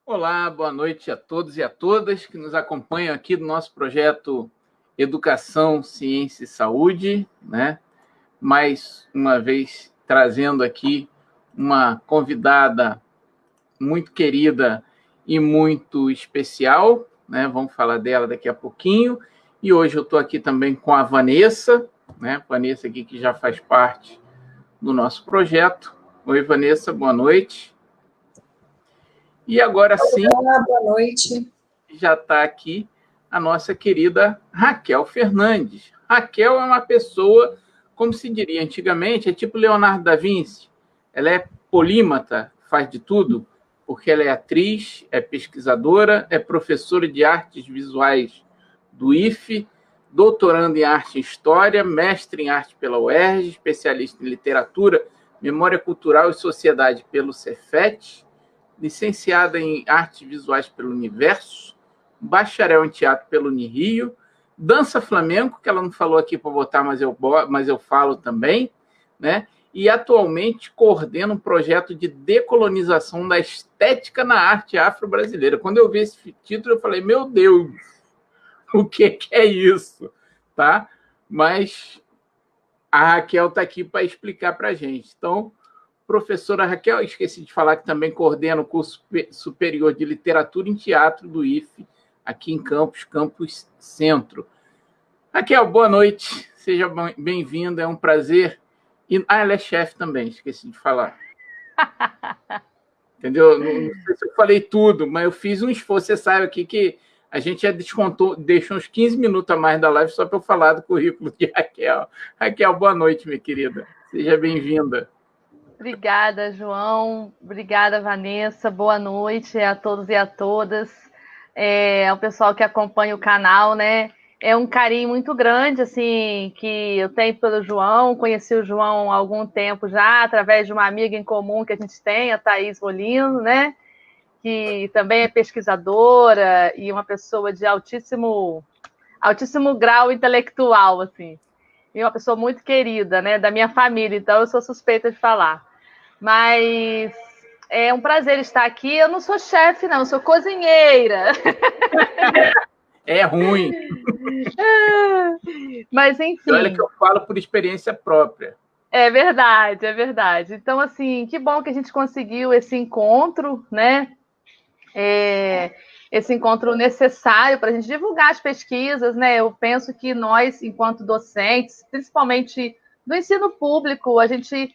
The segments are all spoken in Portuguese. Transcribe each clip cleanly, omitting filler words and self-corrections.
Olá, boa noite a todos e a todas que nos acompanham aqui do nosso projeto Educação, Ciência e Saúde, né? Mais uma vez trazendo aqui uma convidada muito querida e muito especial, né? Vamos falar dela daqui a pouquinho. E hoje eu estou aqui também com a Vanessa, né? Vanessa aqui que já faz parte do nosso projeto. Oi, Vanessa, boa noite. E agora sim, olá, boa noite. Já está aqui a nossa querida Raquel Fernandes. Raquel é uma pessoa, como se diria antigamente, é tipo Leonardo da Vinci. Ela é polímata, faz de tudo, porque ela é atriz, é pesquisadora, é professora de artes visuais do IFE, doutorando em arte e história, mestre em arte pela UERJ, especialista em literatura, memória cultural e sociedade pelo Cefet, licenciada em artes visuais pelo Universo, bacharel em teatro pelo Unirio, dança flamenco, que ela não falou aqui para botar, mas eu falo também, né? E atualmente coordena um projeto de decolonização da estética na arte afro-brasileira. Quando eu vi esse título, eu falei, meu Deus, o que é isso? Tá? Mas a Raquel está aqui para explicar para a gente. Então, professora Raquel, esqueci de falar que também coordena o curso superior de literatura em teatro do IFE, aqui em Campus Centro. Raquel, boa noite, seja bem-vinda, é um prazer. Ela é chefe também, esqueci de falar. Entendeu? Não sei se eu falei tudo, mas eu fiz um esforço. Você sabe aqui que a gente já descontou, deixou uns 15 minutos a mais da live só para eu falar do currículo de Raquel. Raquel, boa noite, minha querida. Seja bem-vinda. Obrigada, João. Obrigada, Vanessa. Boa noite a todos e a todas. Ao pessoal que acompanha o canal, né? É um carinho muito grande, assim, que eu tenho pelo João. Conheci o João há algum tempo já, através de uma amiga em comum que a gente tem, a Thaís Molino, né? Que também é pesquisadora e uma pessoa de altíssimo grau intelectual, assim. E uma pessoa muito querida, né? Da minha família, então eu sou suspeita de falar. Mas é um prazer estar aqui. Eu não sou chefe, não, eu sou cozinheira. É ruim. Mas, enfim. E olha que eu falo por experiência própria. É verdade, é verdade. Então, assim, que bom que a gente conseguiu esse encontro, né? Esse encontro necessário para a gente divulgar as pesquisas, né? Eu penso que nós, enquanto docentes, principalmente do ensino público, a gente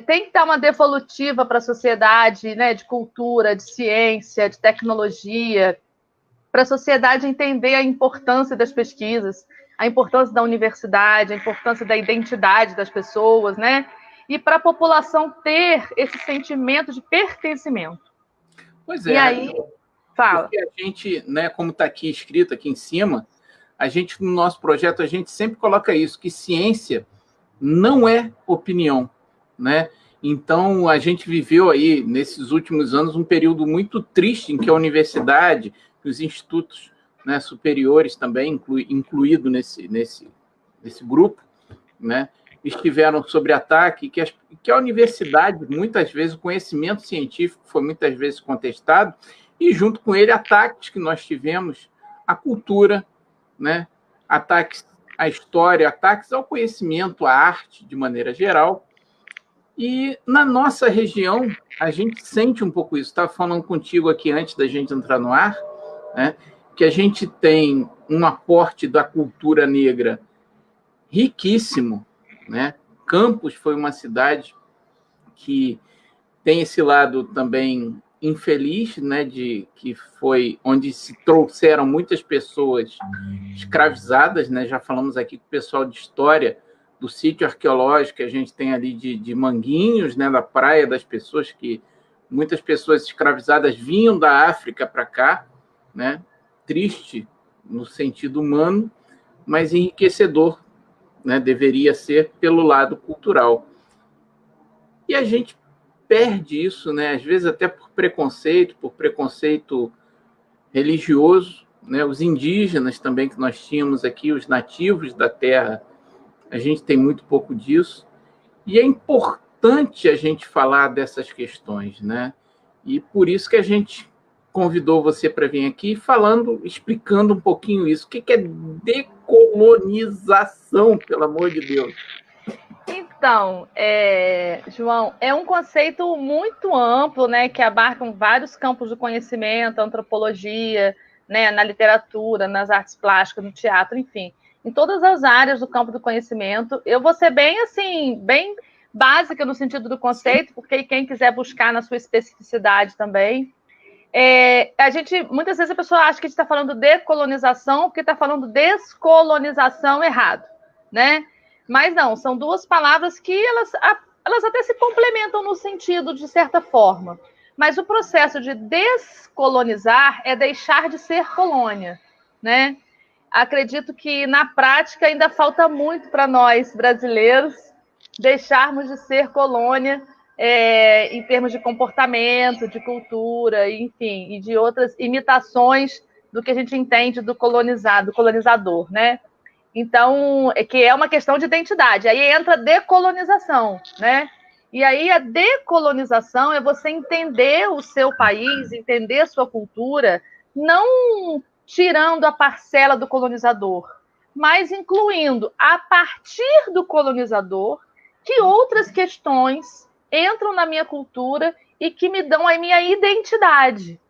tem que dar uma devolutiva para a sociedade, né? De cultura, de ciência, de tecnologia, para a sociedade entender a importância das pesquisas, a importância da universidade, a importância da identidade das pessoas, né? E para a população ter esse sentimento de pertencimento. Pois é. E aí, fala. Porque a gente, né, como está aqui escrito aqui em cima, a gente, no nosso projeto, a gente sempre coloca isso, que ciência não é opinião, né? Então, a gente viveu aí, nesses últimos anos, um período muito triste em que a universidade, os institutos, né, superiores também, incluído nesse grupo, né, estiveram sob ataque, que a universidade, muitas vezes, o conhecimento científico foi muitas vezes contestado, e junto com ele, ataques que nós tivemos à cultura, né, ataques à história, ataques ao conhecimento, à arte, de maneira geral. E na nossa região, a gente sente um pouco isso. Estava falando contigo aqui antes da gente entrar no ar, né, que a gente tem um aporte da cultura negra riquíssimo, né? Campos foi uma cidade que tem esse lado também infeliz, né, de que foi onde se trouxeram muitas pessoas escravizadas, né? Já falamos aqui com o pessoal de história do sítio arqueológico que a gente tem ali de Manguinhos, né, da praia das pessoas que muitas pessoas escravizadas vinham da África para cá, né? Triste no sentido humano, mas enriquecedor, né? Deveria ser pelo lado cultural. E a gente perde isso, né? Às vezes até por preconceito religioso, né? Os indígenas também que nós tínhamos aqui, os nativos da terra, a gente tem muito pouco disso. E é importante a gente falar dessas questões, né? E por isso que a gente convidou você para vir aqui explicando um pouquinho isso. O que é decolonização, pelo amor de Deus? Então, João, é um conceito muito amplo, né, que abarca vários campos do conhecimento, antropologia, né, na literatura, nas artes plásticas, no teatro, enfim, em todas as áreas do campo do conhecimento. Eu vou ser bem, assim, bem básica no sentido do conceito, porque quem quiser buscar na sua especificidade também. Muitas vezes a pessoa acha que a gente está falando decolonização porque está falando descolonização errado, né? Mas não, são duas palavras que elas até se complementam no sentido, de certa forma. Mas o processo de descolonizar é deixar de ser colônia, né? Acredito que, na prática, ainda falta muito para nós, brasileiros, deixarmos de ser colônia em termos de comportamento, de cultura, enfim, e de outras imitações do que a gente entende do colonizador, né? Então, que é uma questão de identidade. Aí entra a decolonização, né? E aí a decolonização é você entender o seu país, entender a sua cultura, não tirando a parcela do colonizador, mas incluindo, a partir do colonizador, que outras questões entram na minha cultura e que me dão a minha identidade,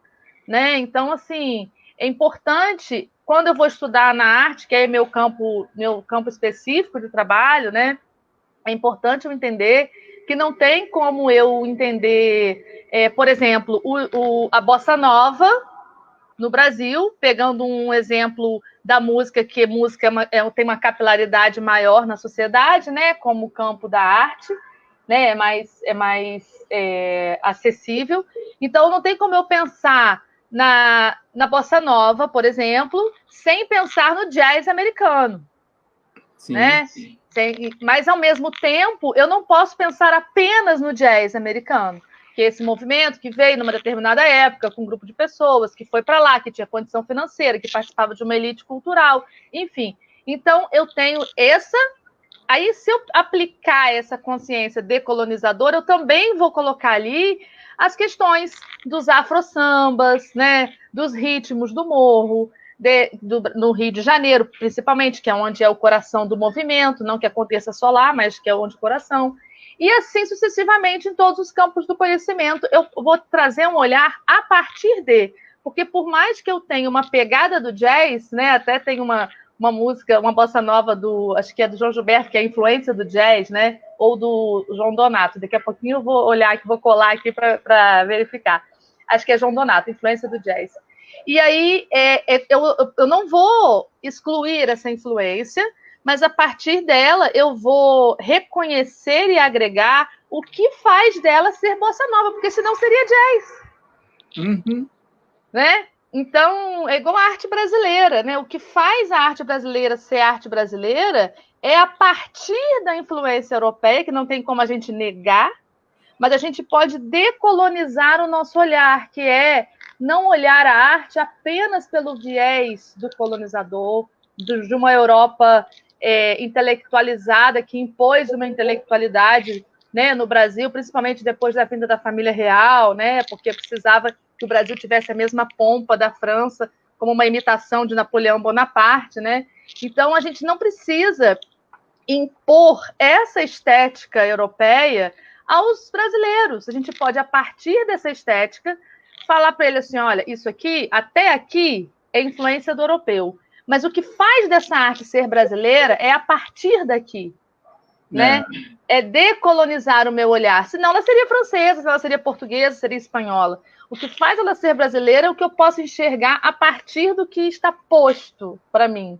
né? Então, assim, é importante, quando eu vou estudar na arte, que é meu campo específico de trabalho, né? É importante eu entender que não tem como eu entender, por exemplo, a bossa nova no Brasil, pegando um exemplo da música, que música tem uma capilaridade maior na sociedade, né? Como o campo da arte, né? É mais acessível. Então, não tem como eu pensar na bossa nova, por exemplo, sem pensar no jazz americano. Sim, né? Sim. Mas, ao mesmo tempo, eu não posso pensar apenas no jazz americano, que é esse movimento que veio numa determinada época com um grupo de pessoas que foi para lá, que tinha condição financeira, que participava de uma elite cultural, enfim. Então, eu tenho essa... Aí, se eu aplicar essa consciência decolonizadora, eu também vou colocar ali as questões dos afro-sambas, né? Dos ritmos do morro, no Rio de Janeiro, principalmente, que é onde é o coração do movimento, não que aconteça só lá, mas que é onde o coração. E assim sucessivamente em todos os campos do conhecimento. Eu vou trazer um olhar a partir de... Porque por mais que eu tenha uma pegada do jazz, né? Até tem uma música, uma bossa nova acho que é do João Gilberto, que é a influência do jazz, né? Ou do João Donato. Daqui a pouquinho eu vou olhar aqui, vou colar aqui para verificar. Acho que é João Donato, influência do jazz. E aí eu não vou excluir essa influência, mas a partir dela eu vou reconhecer e agregar o que faz dela ser bossa nova, porque senão seria jazz. Uhum. Né? Então, é igual a arte brasileira, né? O que faz a arte brasileira ser arte brasileira é a partir da influência europeia, que não tem como a gente negar, mas a gente pode decolonizar o nosso olhar, que é não olhar a arte apenas pelo viés do colonizador, de uma Europa intelectualizada, que impôs uma intelectualidade, né, no Brasil, principalmente depois da vinda da família real, né, porque precisava que o Brasil tivesse a mesma pompa da França, como uma imitação de Napoleão Bonaparte, né? Então, a gente não precisa impor essa estética europeia aos brasileiros. A gente pode, a partir dessa estética, falar para ele assim, olha, isso aqui, até aqui, é influência do europeu. Mas o que faz dessa arte ser brasileira é a partir daqui. Né? É decolonizar o meu olhar. Senão ela seria francesa, ela seria portuguesa, seria espanhola. O que faz ela ser brasileira é o que eu posso enxergar a partir do que está posto para mim.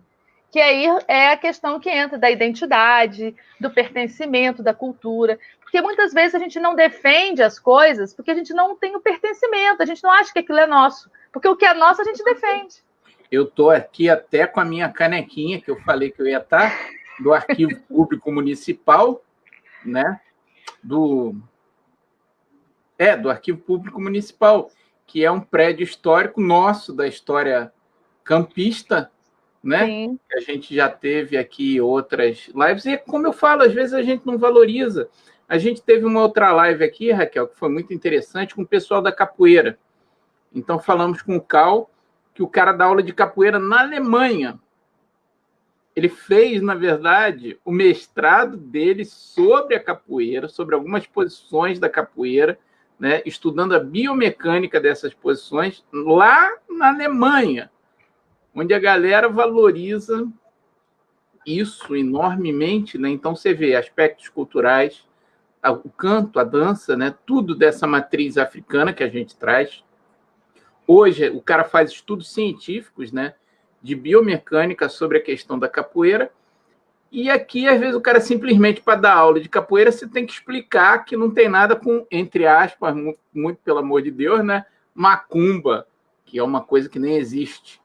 Que aí é a questão que entra da identidade, do pertencimento, da cultura. Porque muitas vezes a gente não defende as coisas porque a gente não tem o pertencimento, a gente não acha que aquilo é nosso. Porque o que é nosso a gente defende. Eu estou aqui até com a minha canequinha, que eu falei que eu ia estar, do Arquivo Público Municipal, né? Do Arquivo Público Municipal, que é um prédio histórico nosso, da história campista, né? Sim. A gente já teve aqui outras lives, e como eu falo, às vezes a gente não valoriza. A gente teve uma outra live aqui, Raquel, que foi muito interessante, com o pessoal da capoeira, Então, falamos com o Cal, que o cara dá aula de capoeira na Alemanha. Ele fez, na verdade, o mestrado dele sobre a capoeira, sobre algumas posições da capoeira, né, estudando a biomecânica dessas posições lá na Alemanha, onde a galera valoriza isso enormemente, né? Então, você vê aspectos culturais, o canto, a dança, né? Tudo dessa matriz africana que a gente traz. Hoje, o cara faz estudos científicos, né, de biomecânica sobre a questão da capoeira. E aqui, às vezes, o cara simplesmente, para dar aula de capoeira, você tem que explicar que não tem nada com, entre aspas, muito pelo amor de Deus, né, macumba, que é uma coisa que nem existe.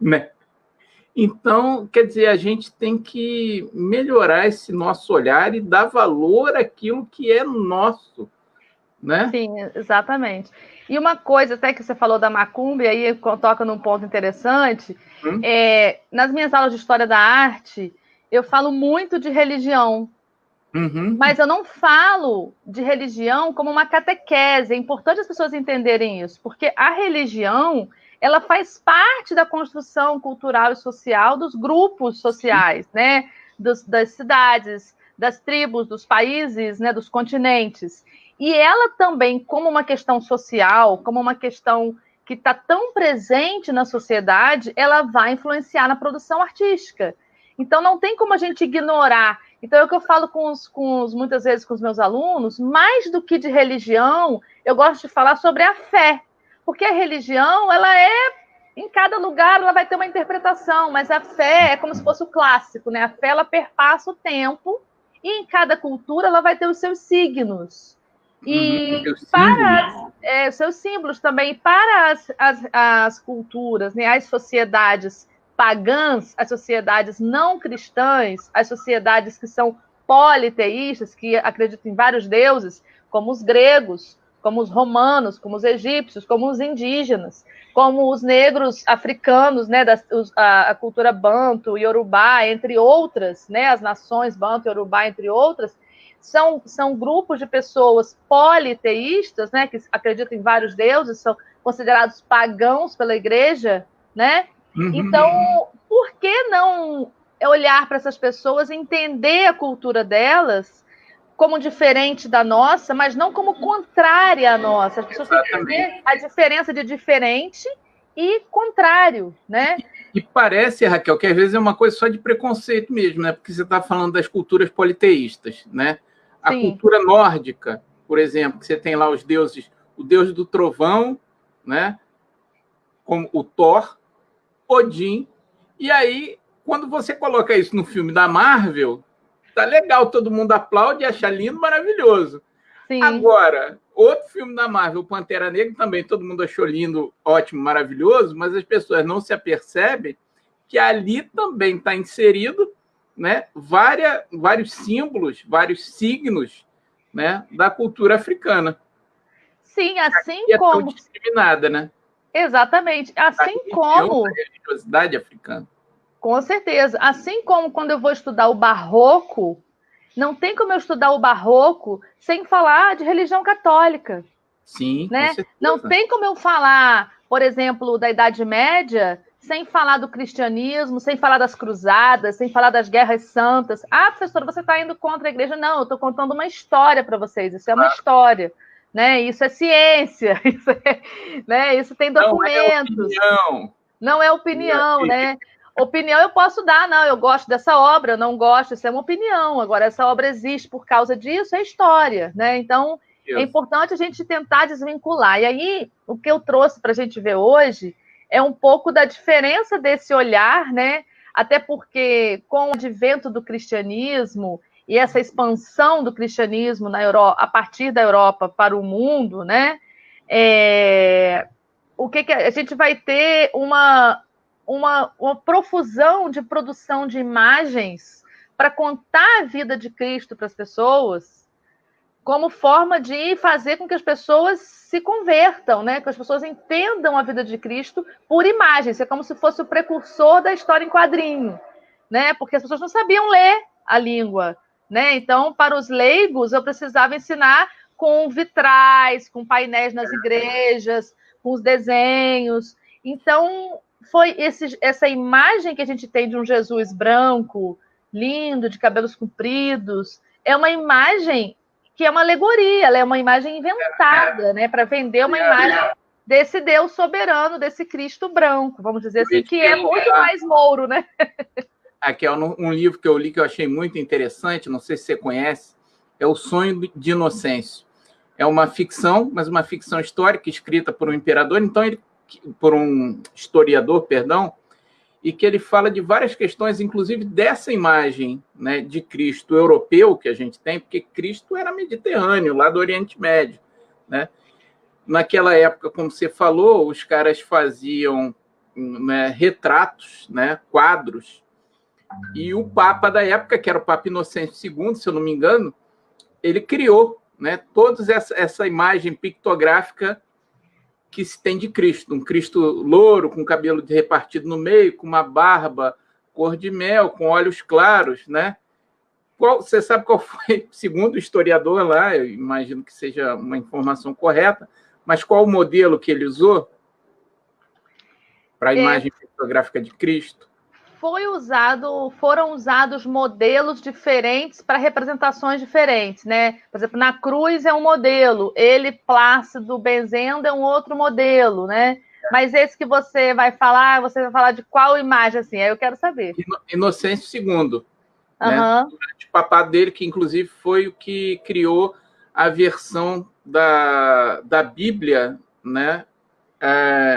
Né? Então, quer dizer, a gente tem que melhorar esse nosso olhar e dar valor àquilo que é nosso, né? Sim, exatamente. E uma coisa até que você falou da macumba, e aí toca num ponto interessante, nas minhas aulas de História da Arte, eu falo muito de religião, mas eu não falo de religião como uma catequese. É importante as pessoas entenderem isso, porque a religião, ela faz parte da construção cultural e social dos grupos sociais, né? Das cidades, das tribos, dos países, né? Dos continentes. E ela também, como uma questão social, como uma questão que está tão presente na sociedade, ela vai influenciar na produção artística. Então, não tem como a gente ignorar. Então, é o que eu falo muitas vezes com os meus alunos, mais do que de religião, eu gosto de falar sobre a fé. Porque a religião, ela em cada lugar, ela vai ter uma interpretação, mas a fé é como se fosse o clássico, né? A fé, ela perpassa o tempo, e em cada cultura, ela vai ter os seus signos. E para seus símbolos também, para as culturas, né, as sociedades pagãs, as sociedades não cristãs, as sociedades que são politeístas, que acreditam em vários deuses, como os gregos, como os romanos, como os egípcios, como os indígenas, como os negros africanos, né, a cultura Banto, Yorubá, entre outras, né, as nações Banto, Yorubá, entre outras, são grupos de pessoas politeístas, né, que acreditam em vários deuses, são considerados pagãos pela igreja, né? Então, por que não olhar para essas pessoas, entender a cultura delas como diferente da nossa, mas não como contrária à nossa? As pessoas têm que entender a diferença de diferente e contrário, né? E parece, Raquel, que às vezes é uma coisa só de preconceito mesmo, né? Porque você está falando das culturas politeístas, né? A cultura nórdica, por exemplo, que você tem lá os deuses, o deus do trovão, né? Como o Thor, Odin. E aí, quando você coloca isso no filme da Marvel, tá legal, todo mundo aplaude, acha lindo, maravilhoso. Sim. Agora, outro filme da Marvel, Pantera Negra, também todo mundo achou lindo, ótimo, maravilhoso, mas as pessoas não se apercebem que ali também está inserido, né, vários símbolos, vários signos, né, da cultura africana. Sim, assim como... É tão discriminada, né? Exatamente. Assim como... A religiosidade africana. Com certeza. Assim como quando eu vou estudar o barroco, não tem como eu estudar o barroco sem falar de religião católica. Sim, né? Com certeza. Não tem como eu falar, por exemplo, da Idade Média, sem falar do cristianismo, sem falar das cruzadas, sem falar das guerras santas. Ah, professora, você está indo contra a igreja? Não, eu estou contando uma história para vocês. Isso é uma história. Né? Isso é ciência. Isso tem documentos. Não é opinião, né? Opinião eu posso dar, não, eu gosto dessa obra, eu não gosto, isso é uma opinião. Agora, essa obra existe por causa disso, é história, né? Então, é importante a gente tentar desvincular. E aí, o que eu trouxe para a gente ver hoje é um pouco da diferença desse olhar, né? Até porque, com o advento do cristianismo e essa expansão do cristianismo na Europa, a partir da Europa para o mundo, né? O que a gente vai ter uma profusão de produção de imagens para contar a vida de Cristo para as pessoas, como forma de fazer com que as pessoas se convertam, né? Que as pessoas entendam a vida de Cristo por imagens. É como se fosse o precursor da história em quadrinho, né? Porque as pessoas não sabiam ler a língua, né? Então, para os leigos, eu precisava ensinar com vitrais, com painéis nas igrejas, com os desenhos. Então, foi essa imagem que a gente tem de um Jesus branco, lindo, de cabelos compridos, é uma imagem que é uma alegoria, ela é uma imagem inventada, né, para vender uma imagem desse Deus soberano, desse Cristo branco, vamos dizer assim, que é muito mais mouro, né? Aqui é um livro que eu li que eu achei muito interessante, não sei se você conhece, é O Sonho de Inocêncio. É uma ficção, mas uma ficção histórica escrita por um imperador, por um historiador, perdão, e que ele fala de várias questões, inclusive dessa imagem, né, de Cristo europeu que a gente tem, porque Cristo era mediterrâneo, lá do Oriente Médio, né? Naquela época, como você falou, os caras faziam, né, retratos, né, quadros, e o Papa da época, que era o Papa Inocêncio II, se eu não me engano, ele criou, né, toda essa imagem pictográfica que se tem de Cristo, um Cristo louro, com cabelo repartido no meio, com uma barba cor de mel, com olhos claros, né? Você sabe qual foi, segundo o historiador lá, eu imagino que seja uma informação correta, mas qual o modelo que ele usou para a imagem pictográfica de Cristo? Foram usados modelos diferentes para representações diferentes, né? Por exemplo, na cruz é um modelo, ele plácido benzendo é um outro modelo, né? Mas esse que você vai falar de qual imagem, assim? Aí eu quero saber. Inocêncio II, né? Uhum. O papado dele, que inclusive foi o que criou a versão da Bíblia, né?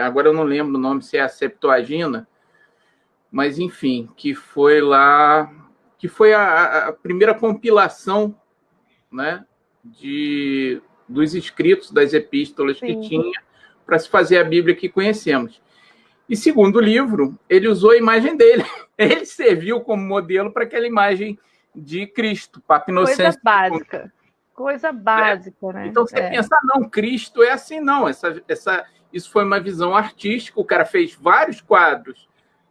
Agora eu não lembro o nome, se é a Septuaginta, mas enfim, que foi a primeira compilação, né, dos escritos das epístolas que tinha para se fazer a Bíblia que conhecemos. E segundo o livro, ele usou a imagem dele. Ele serviu como modelo para aquela imagem de Cristo, Papa Inocêncio. Coisa básica, né? Então você pensa, não, Cristo é assim, não. Isso foi uma visão artística. O cara fez vários quadros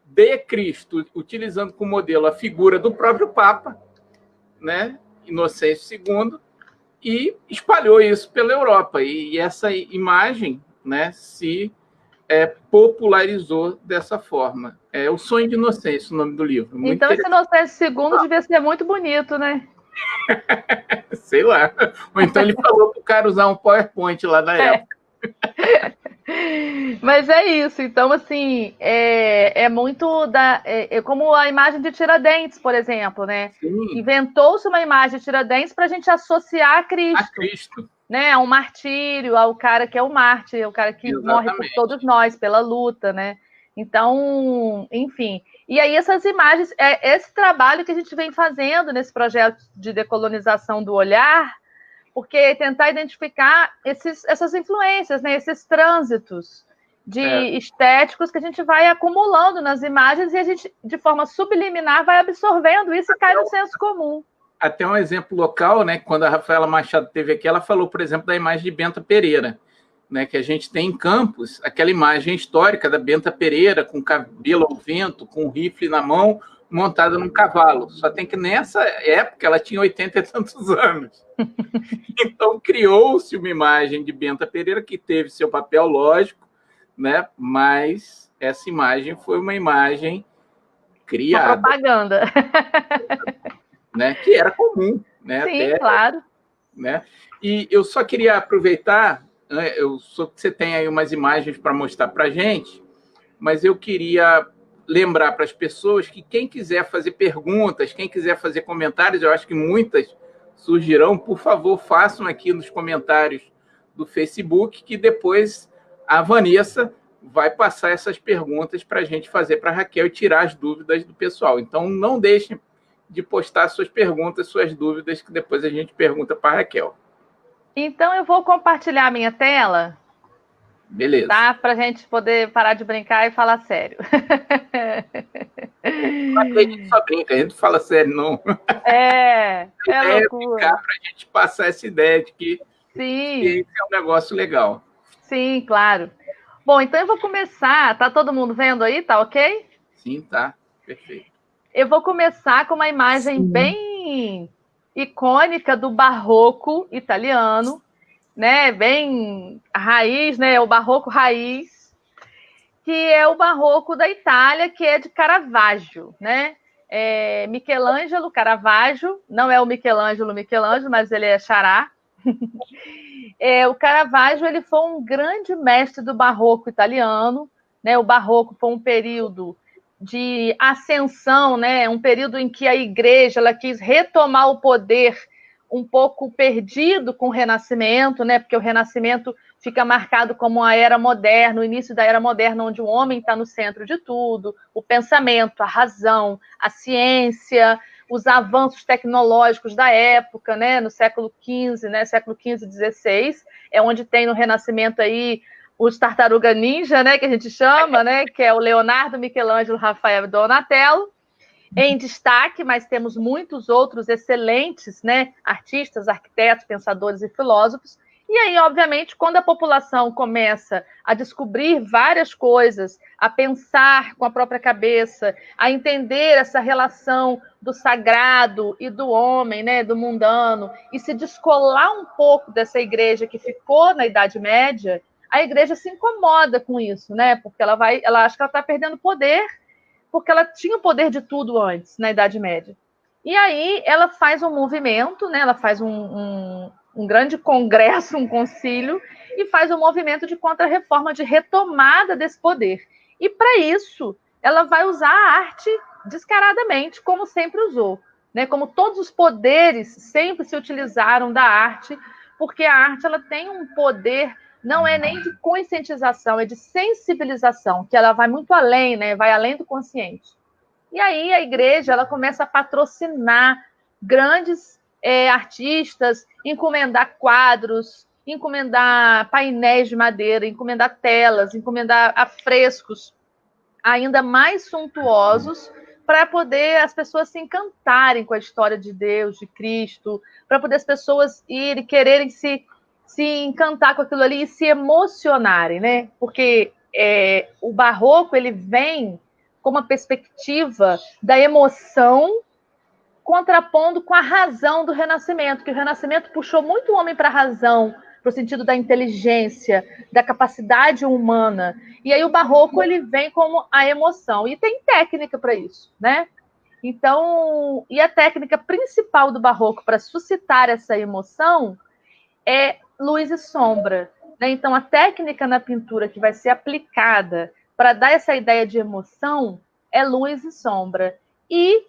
de Cristo, utilizando como modelo a figura do próprio Papa, né, Inocêncio II, e espalhou isso pela Europa. E essa imagem, né, se popularizou dessa forma. É O Sonho de Inocêncio, o nome do livro. Muito então, esse Inocêncio II devia ser muito bonito, né? Sei lá. Ou então ele falou para o cara usar um PowerPoint lá da época. Mas é isso, então assim, é muito como a imagem de Tiradentes, por exemplo, né? Inventou-se uma imagem de Tiradentes para a gente associar a Cristo, né? A um martírio, ao cara que é o mártir, o cara que morre por todos nós, pela luta, né? Então, enfim. E aí essas imagens, esse trabalho que a gente vem fazendo nesse projeto de decolonização do olhar, porque tentar identificar essas influências, né, esses trânsitos estéticos que a gente vai acumulando nas imagens e a gente, de forma subliminar, vai absorvendo isso e cai no senso comum. Até um exemplo local, né, quando a Rafaela Machado esteve aqui, ela falou, por exemplo, da imagem de Benta Pereira, né, que a gente tem em Campos, aquela imagem histórica da Benta Pereira, com cabelo ao vento, com um rifle na mão, montada num cavalo. Só tem que nessa época ela tinha 80 e tantos anos. Então criou-se uma imagem de Benta Pereira que teve seu papel lógico, né? Mas essa imagem foi uma imagem criada. Uma propaganda. Né? Que era comum. Né? Sim, até, claro. Né? E eu só queria aproveitar, eu sou que você tem aí umas imagens para mostrar para a gente, mas eu queria lembrar para as pessoas que quem quiser fazer perguntas, quem quiser fazer comentários, eu acho que muitas surgirão, por favor, façam aqui nos comentários do Facebook, que depois a Vanessa vai passar essas perguntas para a gente fazer para a Raquel e tirar as dúvidas do pessoal. Então, não deixem de postar suas perguntas, suas dúvidas, que depois a gente pergunta para a Raquel. Então, eu vou compartilhar a minha tela. Beleza. Tá? Para a gente poder parar de brincar e falar sério. A gente só brinca, a gente não fala sério, não. É loucura. Para a gente passar essa ideia de que sim, é um negócio legal. Sim, claro. Bom, então eu vou começar. Tá todo mundo vendo aí? Tá ok? Sim, tá. Perfeito. Eu vou começar com uma imagem bem icônica do barroco italiano, né, bem raiz, né, o barroco raiz, que é o barroco da Itália, que é de Caravaggio, né? Michelangelo Caravaggio, não é o Michelangelo, mas ele é xará. O Caravaggio ele foi um grande mestre do barroco italiano, né? O barroco foi um período de ascensão, né? Um período em que a igreja ela quis retomar o poder um pouco perdido com o Renascimento, né? Porque o Renascimento fica marcado como a era moderna, o início da era moderna, onde o homem está no centro de tudo, o pensamento, a razão, a ciência, os avanços tecnológicos da época, né, no século XV, né, século XV, XVI, é onde tem no Renascimento aí os Tartaruga Ninja, né, que a gente chama, né, que é o Leonardo, Michelangelo, Rafael e Donatello, em destaque, mas temos muitos outros excelentes, né, artistas, arquitetos, pensadores e filósofos. E aí, obviamente, quando a população começa a descobrir várias coisas, a pensar com a própria cabeça, a entender essa relação do sagrado e do homem, né, do mundano, e se descolar um pouco dessa igreja que ficou na Idade Média, a igreja se incomoda com isso, né? Porque ela acha que ela está perdendo poder, porque ela tinha o poder de tudo antes, na Idade Média. E aí ela faz um movimento, né? Ela faz um grande congresso, um concílio, e faz um movimento de contra-reforma, de retomada desse poder. E para isso, ela vai usar a arte descaradamente, como sempre usou. Né? Como todos os poderes sempre se utilizaram da arte, porque a arte ela tem um poder, não é nem de conscientização, é de sensibilização, que ela vai muito além, né? Vai além do consciente. E aí a igreja ela começa a patrocinar grandes artistas, encomendar quadros, encomendar painéis de madeira, encomendar telas, encomendar afrescos ainda mais suntuosos para poder as pessoas se encantarem com a história de Deus, de Cristo, para poder as pessoas irem, quererem se encantar com aquilo ali e se emocionarem, né? Porque o barroco ele vem com uma perspectiva da emoção contrapondo com a razão do Renascimento, que o Renascimento puxou muito o homem para a razão, para o sentido da inteligência, da capacidade humana. E aí o Barroco ele vem como a emoção. E tem técnica para isso, né? Então, e a técnica principal do Barroco para suscitar essa emoção é luz e sombra. Né? Então, a técnica na pintura que vai ser aplicada para dar essa ideia de emoção é luz e sombra. E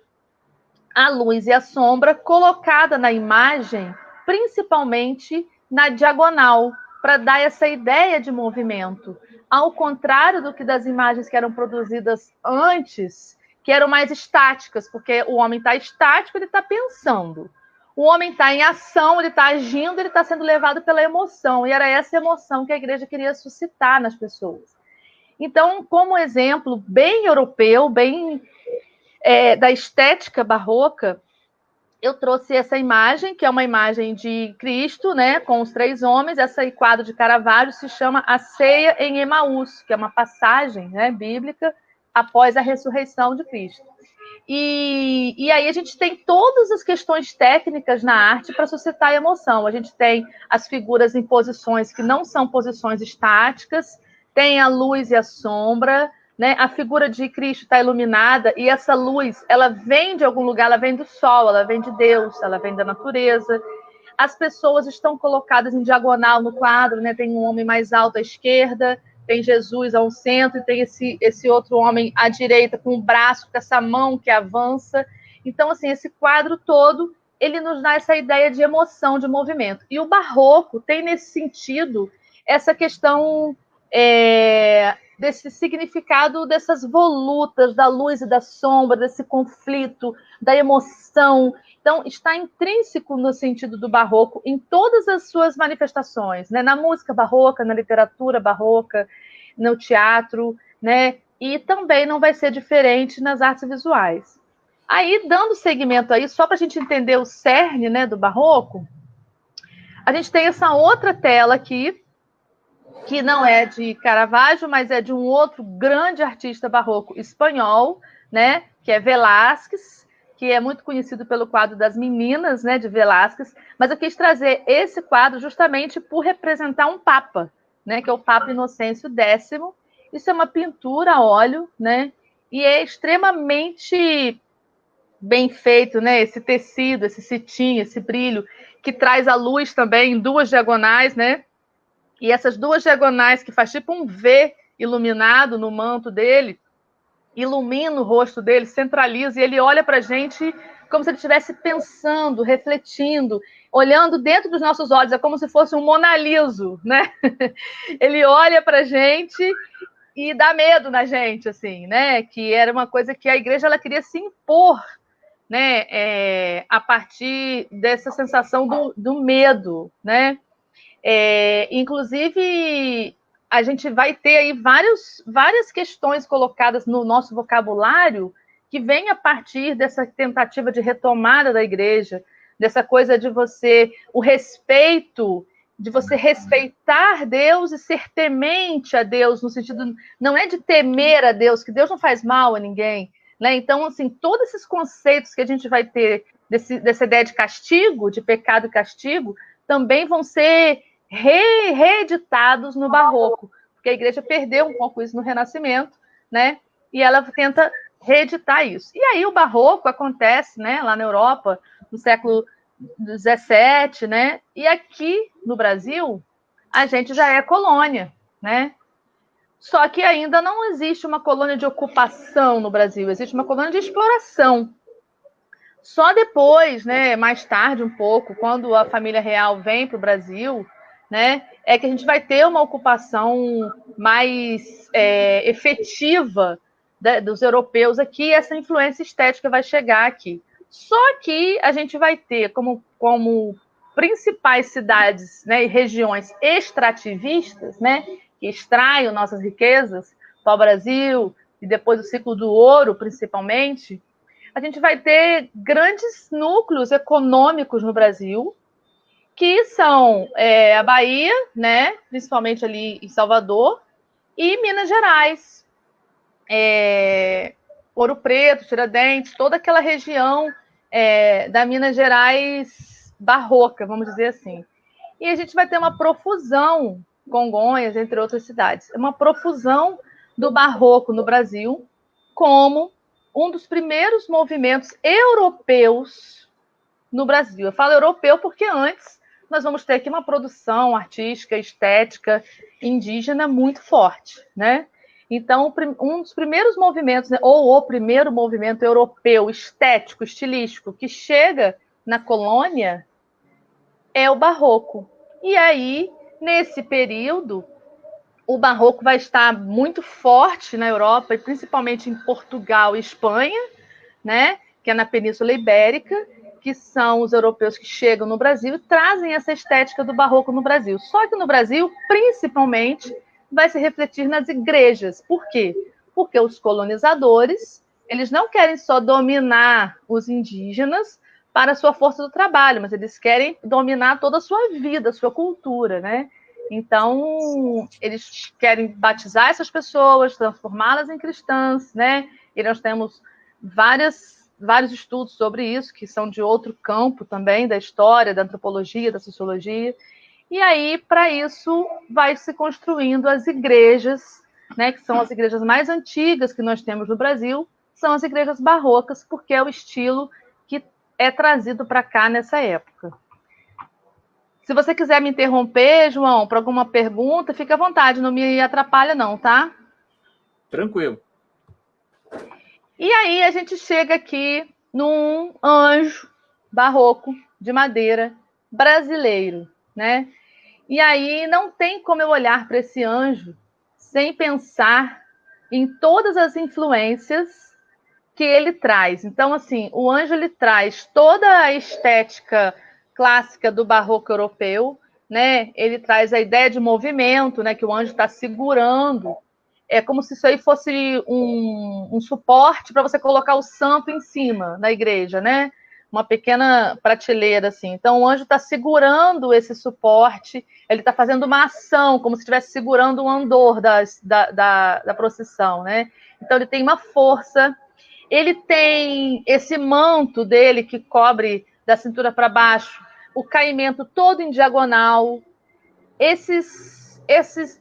a luz e a sombra colocada na imagem, principalmente na diagonal, para dar essa ideia de movimento. Ao contrário do que das imagens que eram produzidas antes, que eram mais estáticas, porque o homem está estático, ele está pensando. O homem está em ação, ele está agindo, ele está sendo levado pela emoção. E era essa emoção que a igreja queria suscitar nas pessoas. Então, como exemplo bem europeu, bem da estética barroca, eu trouxe essa imagem, que é uma imagem de Cristo, né, com os 3 homens. Esse quadro de Caravaggio se chama A Ceia em Emaús, que é uma passagem, né, bíblica após a ressurreição de Cristo. E aí a gente tem todas as questões técnicas na arte para suscitar emoção. A gente tem as figuras em posições que não são posições estáticas, tem a luz e a sombra, né? A figura de Cristo está iluminada e essa luz, ela vem de algum lugar, ela vem do sol, ela vem de Deus, ela vem da natureza. As pessoas estão colocadas em diagonal no quadro, né? Tem um homem mais alto à esquerda, tem Jesus ao centro e tem esse outro homem à direita com o braço, com essa mão que avança. Então, assim, esse quadro todo, ele nos dá essa ideia de emoção, de movimento. E o barroco tem, nesse sentido, essa questão desse significado dessas volutas, da luz e da sombra, desse conflito, da emoção. Então, está intrínseco no sentido do barroco em todas as suas manifestações, né? Na música barroca, na literatura barroca, no teatro, né? E também não vai ser diferente nas artes visuais. Aí, dando seguimento aí, só para a gente entender o cerne, né, do barroco, a gente tem essa outra tela aqui, que não é de Caravaggio, mas é de um outro grande artista barroco espanhol, né, que é Velázquez, que é muito conhecido pelo quadro das Meninas, né, de Velázquez, mas eu quis trazer esse quadro justamente por representar um papa, né, que é o Papa Inocêncio X. Isso é uma pintura a óleo, né, e é extremamente bem feito, né, esse tecido, esse cetim, esse brilho, que traz a luz também em duas diagonais, né, e essas duas diagonais que faz tipo um V iluminado no manto dele, ilumina o rosto dele, centraliza, e ele olha para a gente como se ele estivesse pensando, refletindo, olhando dentro dos nossos olhos, é como se fosse um Mona Lisa, né? Ele olha para a gente e dá medo na gente, assim, né? Que era uma coisa que a igreja ela queria se impor, né? A partir dessa sensação do medo, né? Inclusive, a gente vai ter aí várias questões colocadas no nosso vocabulário que vem a partir dessa tentativa de retomada da igreja, dessa coisa de o respeito, de você respeitar Deus e ser temente a Deus, no sentido, não é de temer a Deus, que Deus não faz mal a ninguém, né? Então, assim, todos esses conceitos que a gente vai ter dessa ideia de castigo, de pecado e castigo, também vão ser reeditados no Barroco, porque a igreja perdeu um pouco isso no Renascimento, né? E ela tenta reeditar isso. E aí o Barroco acontece, né, lá na Europa, no século XVII, né? E aqui no Brasil, a gente já é colônia, né? Só que ainda não existe uma colônia de ocupação no Brasil, existe uma colônia de exploração. Só depois, né, mais tarde um pouco, quando a família real vem para o Brasil, né, é que a gente vai ter uma ocupação mais efetiva dos europeus aqui, e essa influência estética vai chegar aqui. Só que a gente vai ter como principais cidades, né, e regiões extrativistas, né, que extraem nossas riquezas, pau-brasil e depois o ciclo do ouro, principalmente, a gente vai ter grandes núcleos econômicos no Brasil, que são a Bahia, né, principalmente ali em Salvador, e Minas Gerais, Ouro Preto, Tiradentes, toda aquela região da Minas Gerais barroca, vamos dizer assim. E a gente vai ter uma profusão, Congonhas, entre outras cidades, uma profusão do barroco no Brasil, como um dos primeiros movimentos europeus no Brasil. Eu falo europeu porque antes nós vamos ter aqui uma produção artística, estética, indígena muito forte, né? Então, um dos primeiros movimentos, né, ou o primeiro movimento europeu estético, estilístico, que chega na colônia é o barroco. E aí, nesse período, o barroco vai estar muito forte na Europa, e principalmente em Portugal e Espanha, né, que é na Península Ibérica, que são os europeus que chegam no Brasil e trazem essa estética do barroco no Brasil. Só que no Brasil, principalmente, vai se refletir nas igrejas. Por quê? Porque os colonizadores, eles não querem só dominar os indígenas para a sua força do trabalho, mas eles querem dominar toda a sua vida, a sua cultura, né? Então, eles querem batizar essas pessoas, transformá-las em cristãs, né? E nós temos vários estudos sobre isso, que são de outro campo também, da história, da antropologia, da sociologia. E aí, para isso, vai se construindo as igrejas, né, que são as igrejas mais antigas que nós temos no Brasil, são as igrejas barrocas, porque é o estilo que é trazido para cá nessa época. Se você quiser me interromper, João, para alguma pergunta, fica à vontade, não me atrapalha não, tá? Tranquilo. E aí a gente chega aqui num anjo barroco de madeira brasileiro, né? E aí não tem como eu olhar para esse anjo sem pensar em todas as influências que ele traz. Então, assim, o anjo ele traz toda a estética clássica do barroco europeu, né? Ele traz a ideia de movimento, né? Que o anjo está segurando. É como se isso aí fosse um suporte para você colocar o santo em cima na igreja, né? Uma pequena prateleira, assim. Então, o anjo está segurando esse suporte, ele está fazendo uma ação, como se estivesse segurando um andor da procissão, né? Então, ele tem uma força. Ele tem esse manto dele que cobre da cintura para baixo, o caimento todo em diagonal, esses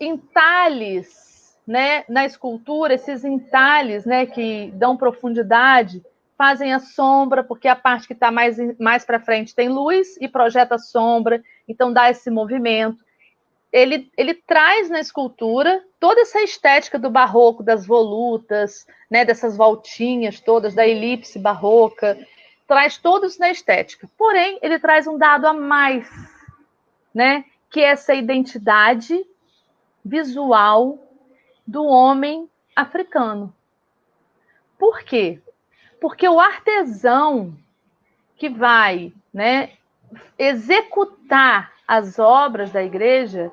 entalhes, né, na escultura, esses entalhes, né, que dão profundidade, fazem a sombra, porque a parte que está mais para frente tem luz e projeta sombra, então dá esse movimento. Ele traz na escultura toda essa estética do barroco, das volutas, né, dessas voltinhas todas, da elipse barroca, traz tudo isso na estética. Porém, ele traz um dado a mais, né, que é essa identidade visual do homem africano. Por quê? Porque o artesão que vai, né, executar as obras da igreja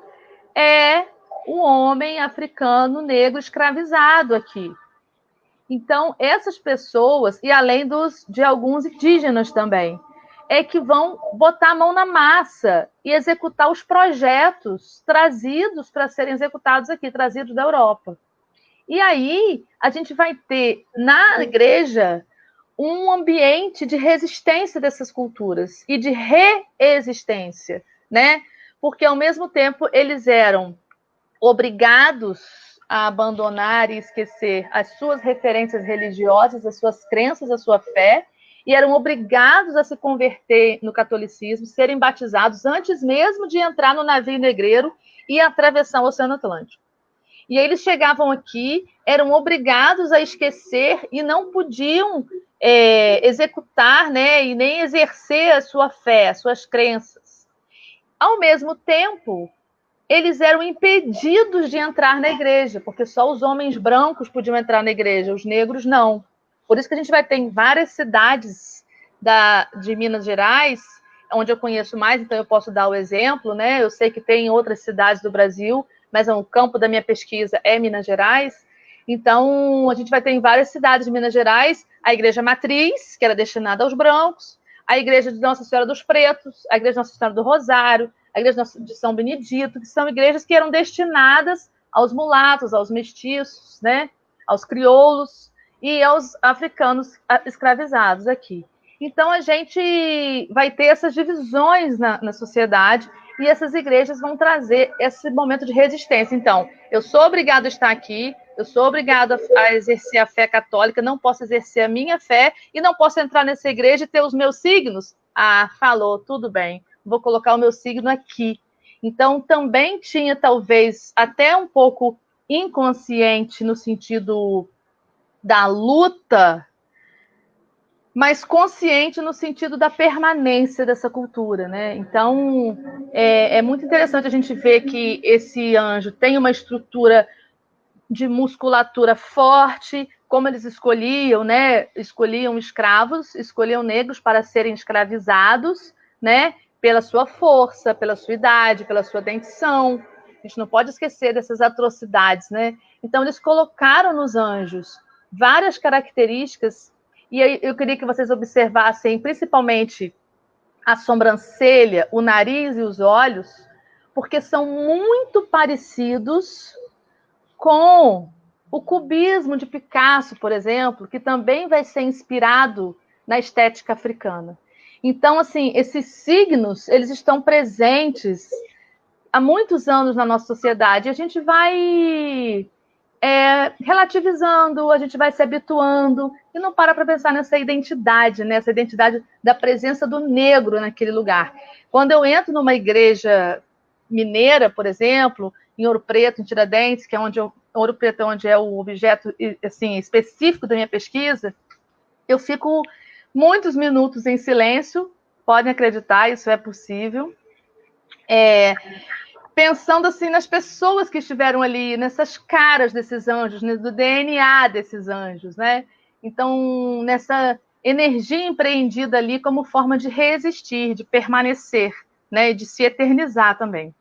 é o homem africano negro escravizado aqui. Então, essas pessoas, e além de alguns indígenas também, é que vão botar a mão na massa e executar os projetos trazidos para serem executados aqui, trazidos da Europa. E aí, a gente vai ter na igreja um ambiente de resistência dessas culturas e de reexistência, né? Porque, ao mesmo tempo, eles eram obrigados a abandonar e esquecer as suas referências religiosas, as suas crenças, a sua fé, e eram obrigados a se converter no catolicismo, serem batizados antes mesmo de entrar no navio negreiro e atravessar o Oceano Atlântico. E aí eles chegavam aqui, eram obrigados a esquecer e não podiam executar, né, e nem exercer a sua fé, as suas crenças. Ao mesmo tempo, eles eram impedidos de entrar na igreja, porque só os homens brancos podiam entrar na igreja, os negros não. Por isso que a gente vai ter em várias cidades de Minas Gerais, onde eu conheço mais, então eu posso dar o exemplo, né? Eu sei que tem em outras cidades do Brasil, mas o campo da minha pesquisa é Minas Gerais. Então, a gente vai ter em várias cidades de Minas Gerais a igreja matriz, que era destinada aos brancos, a igreja de Nossa Senhora dos Pretos, a igreja de Nossa Senhora do Rosário, a igreja de São Benedito, que são igrejas que eram destinadas aos mulatos, aos mestiços, né, aos crioulos e aos africanos escravizados aqui. Então, a gente vai ter essas divisões na sociedade e essas igrejas vão trazer esse momento de resistência. Então, eu sou obrigado a estar aqui, eu sou obrigado a exercer a fé católica, não posso exercer a minha fé e não posso entrar nessa igreja e ter os meus signos. Ah, falou, tudo bem, vou colocar o meu signo aqui. Então, também tinha, talvez, até um pouco inconsciente no sentido da luta, mas consciente no sentido da permanência dessa cultura, né? Então, é muito interessante a gente ver que esse anjo tem uma estrutura de musculatura forte, como eles escolhiam, né? Escolhiam escravos, escolhiam negros para serem escravizados, né? Pela sua força, pela sua idade, pela sua dentição. A gente não pode esquecer dessas atrocidades, né? Então, eles colocaram nos anjos várias características, e eu queria que vocês observassem principalmente a sobrancelha, o nariz e os olhos, porque são muito parecidos com o cubismo de Picasso, por exemplo, que também vai ser inspirado na estética africana. Então, assim, esses signos, eles estão presentes há muitos anos na nossa sociedade. E a gente vai relativizando, a gente vai se habituando e não para pensar nessa identidade, né? Essa identidade da presença do negro naquele lugar. Quando eu entro numa igreja mineira, por exemplo, em Ouro Preto, em Tiradentes, que é Ouro Preto é onde é o objeto assim, específico da minha pesquisa, eu fico muitos minutos em silêncio, podem acreditar, isso é possível. Pensando assim nas pessoas que estiveram ali, nessas caras desses anjos, né, do DNA desses anjos, né? Então, nessa energia empreendida ali como forma de resistir, de permanecer, né, e de se eternizar também.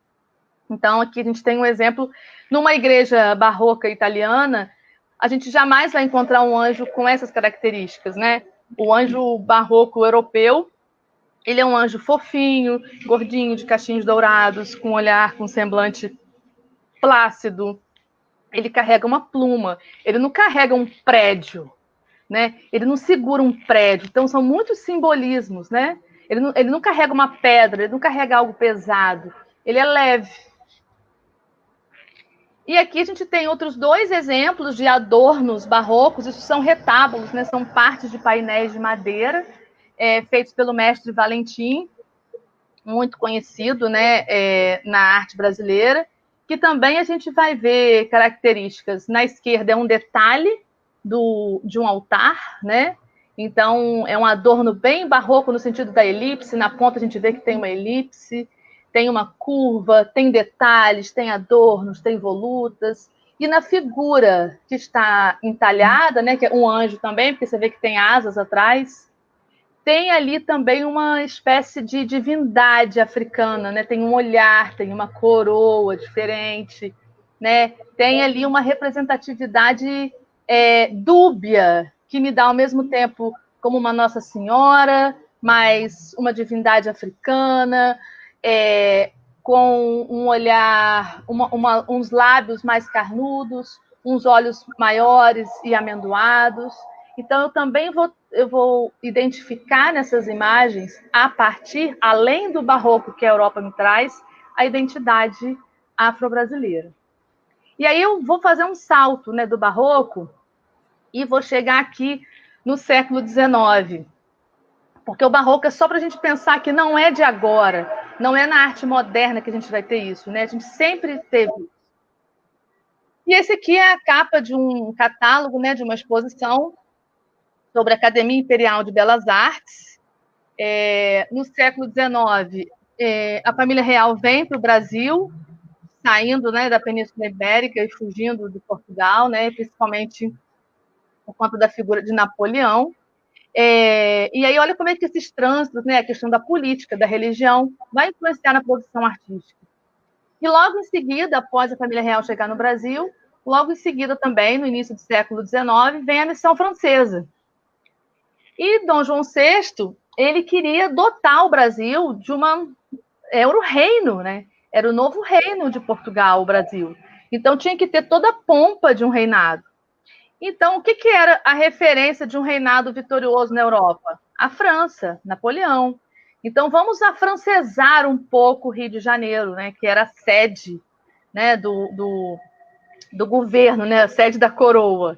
Então, aqui a gente tem um exemplo, numa igreja barroca italiana, a gente jamais vai encontrar um anjo com essas características, né? O anjo barroco europeu, ele é um anjo fofinho, gordinho, de cachinhos dourados, com olhar, com semblante plácido. Ele carrega uma pluma, ele não carrega um prédio, né? Ele não segura um prédio. Então, são muitos simbolismos, né? Ele não carrega uma pedra, ele não carrega algo pesado. Ele é leve. E aqui a gente tem outros 2 exemplos de adornos barrocos. Isso são retábulos, né? São partes de painéis de madeira, feitos pelo mestre Valentim, muito conhecido, né, na arte brasileira, que também a gente vai ver características. Na esquerda é um detalhe de um altar, né? Então é um adorno bem barroco no sentido da elipse. Na ponta a gente vê que tem uma elipse, tem uma curva, tem detalhes, tem adornos, tem volutas. E na figura que está entalhada, né, que é um anjo também, porque você vê que tem asas atrás, tem ali também uma espécie de divindade africana, né? Tem um olhar, tem uma coroa diferente, né? Tem ali uma representatividade dúbia, que me dá ao mesmo tempo como uma Nossa Senhora, mas uma divindade africana, com um olhar, uns lábios mais carnudos, uns olhos maiores e amendoados. Então, eu também vou identificar nessas imagens, a partir, além do barroco que a Europa me traz, a identidade afro-brasileira. E aí eu vou fazer um salto, né, do barroco e vou chegar aqui no século XIX. Porque o barroco é só para a gente pensar que não é de agora, não é na arte moderna que a gente vai ter isso, né? A gente sempre teve. E esse aqui é a capa de um catálogo, né, de uma exposição sobre a Academia Imperial de Belas Artes. No século XIX, a família real vem para o Brasil, saindo, né, da Península Ibérica e fugindo de Portugal, né, principalmente por conta da figura de Napoleão. E aí, olha como é que esses trânsitos, né, a questão da política, da religião, vai influenciar na produção artística. E logo em seguida, após a família real chegar no Brasil, logo em seguida também, no início do século XIX, vem a missão francesa. E Dom João VI, ele queria dotar o Brasil de era o reino, né? Era o novo reino de Portugal, o Brasil. Então tinha que ter toda a pompa de um reinado. Então, o que era a referência de um reinado vitorioso na Europa? A França, Napoleão. Então, vamos afrancesar um pouco o Rio de Janeiro, né? Que era a sede, né, do governo, né? A sede da coroa.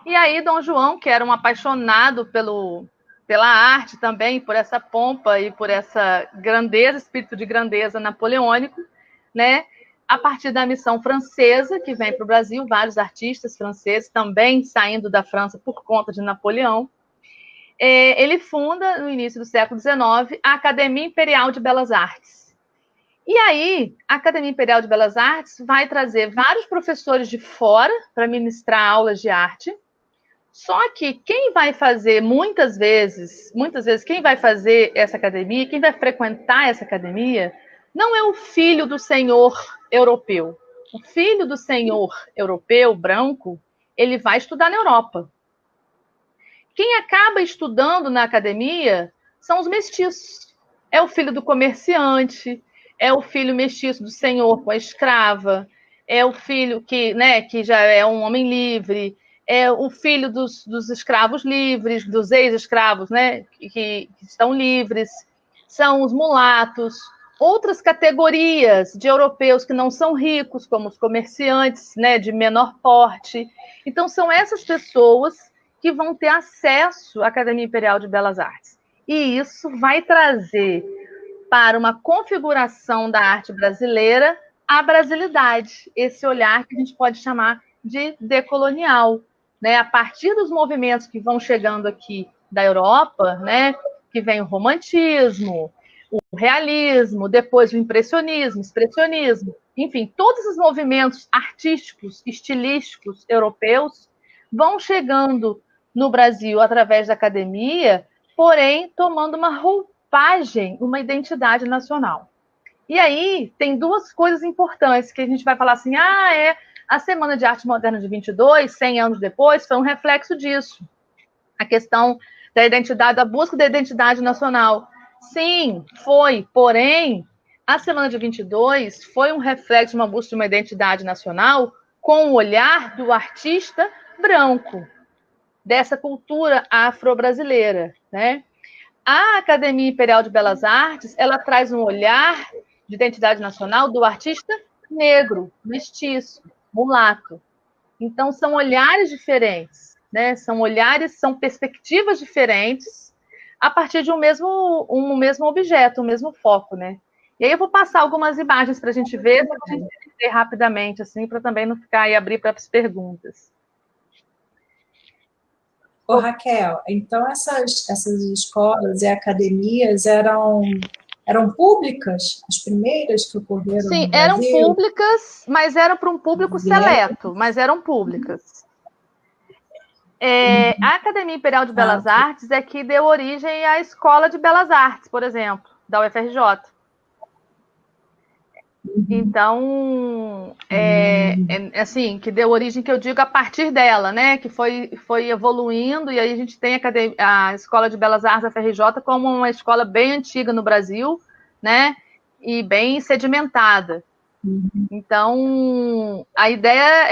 E aí, Dom João, que era um apaixonado pela arte também, por essa pompa e por essa grandeza, espírito de grandeza napoleônico, né? A partir da missão francesa, que vem para o Brasil, vários artistas franceses também saindo da França por conta de Napoleão, ele funda, no início do século XIX, a Academia Imperial de Belas Artes. E aí, a Academia Imperial de Belas Artes vai trazer vários professores de fora para ministrar aulas de arte. Só que quem vai fazer, muitas vezes, quem vai fazer essa academia, quem vai frequentar essa academia, não é o filho do senhor europeu. O filho do senhor europeu, branco, ele vai estudar na Europa. Quem acaba estudando na academia são os mestiços. É o filho do comerciante, é o filho mestiço do senhor com a escrava, é o filho que já é um homem livre, é o filho dos escravos livres, dos ex-escravos, né, que estão livres, são os mulatos, outras categorias de europeus que não são ricos, como os comerciantes, né, de menor porte. Então, são essas pessoas que vão ter acesso à Academia Imperial de Belas Artes. E isso vai trazer para uma configuração da arte brasileira a brasilidade, esse olhar que a gente pode chamar de decolonial, né? A partir dos movimentos que vão chegando aqui da Europa, né? Que vem o romantismo, o realismo, depois o impressionismo, expressionismo, enfim, todos os movimentos artísticos, estilísticos europeus vão chegando no Brasil através da academia, porém tomando uma roupagem, uma identidade nacional. E aí tem duas coisas importantes que a gente vai falar assim, a Semana de Arte Moderna de 22, 100 anos depois, foi um reflexo disso. A questão da identidade, da busca da identidade nacional. Sim, foi, porém, a Semana de 22 foi um reflexo de uma busca de uma identidade nacional com o olhar do artista branco. dessa cultura afro-brasileira, né? A Academia Imperial de Belas Artes, ela traz um olhar de identidade nacional do artista negro, mestiço, mulato. Então, são olhares diferentes, né? São olhares, são perspectivas diferentes a partir de um mesmo objeto, um mesmo foco, né? E aí eu vou passar algumas imagens para a gente ver, para a gente entender rapidamente, assim, para também não ficar e abrir para as perguntas. Ô, Raquel, então essas escolas e academias eram públicas, as primeiras que ocorreram Sim, no Brasil? eram públicas, mas eram para um público seleto, mas eram públicas. A Academia Imperial de Belas Artes é que deu origem à Escola de Belas Artes, por exemplo, da UFRJ. Então, assim, que deu origem, que eu digo, a partir dela, né? Que foi evoluindo, e aí a gente tem a Escola de Belas Artes da UFRJ como uma escola bem antiga no Brasil, né? E bem sedimentada. Então, a ideia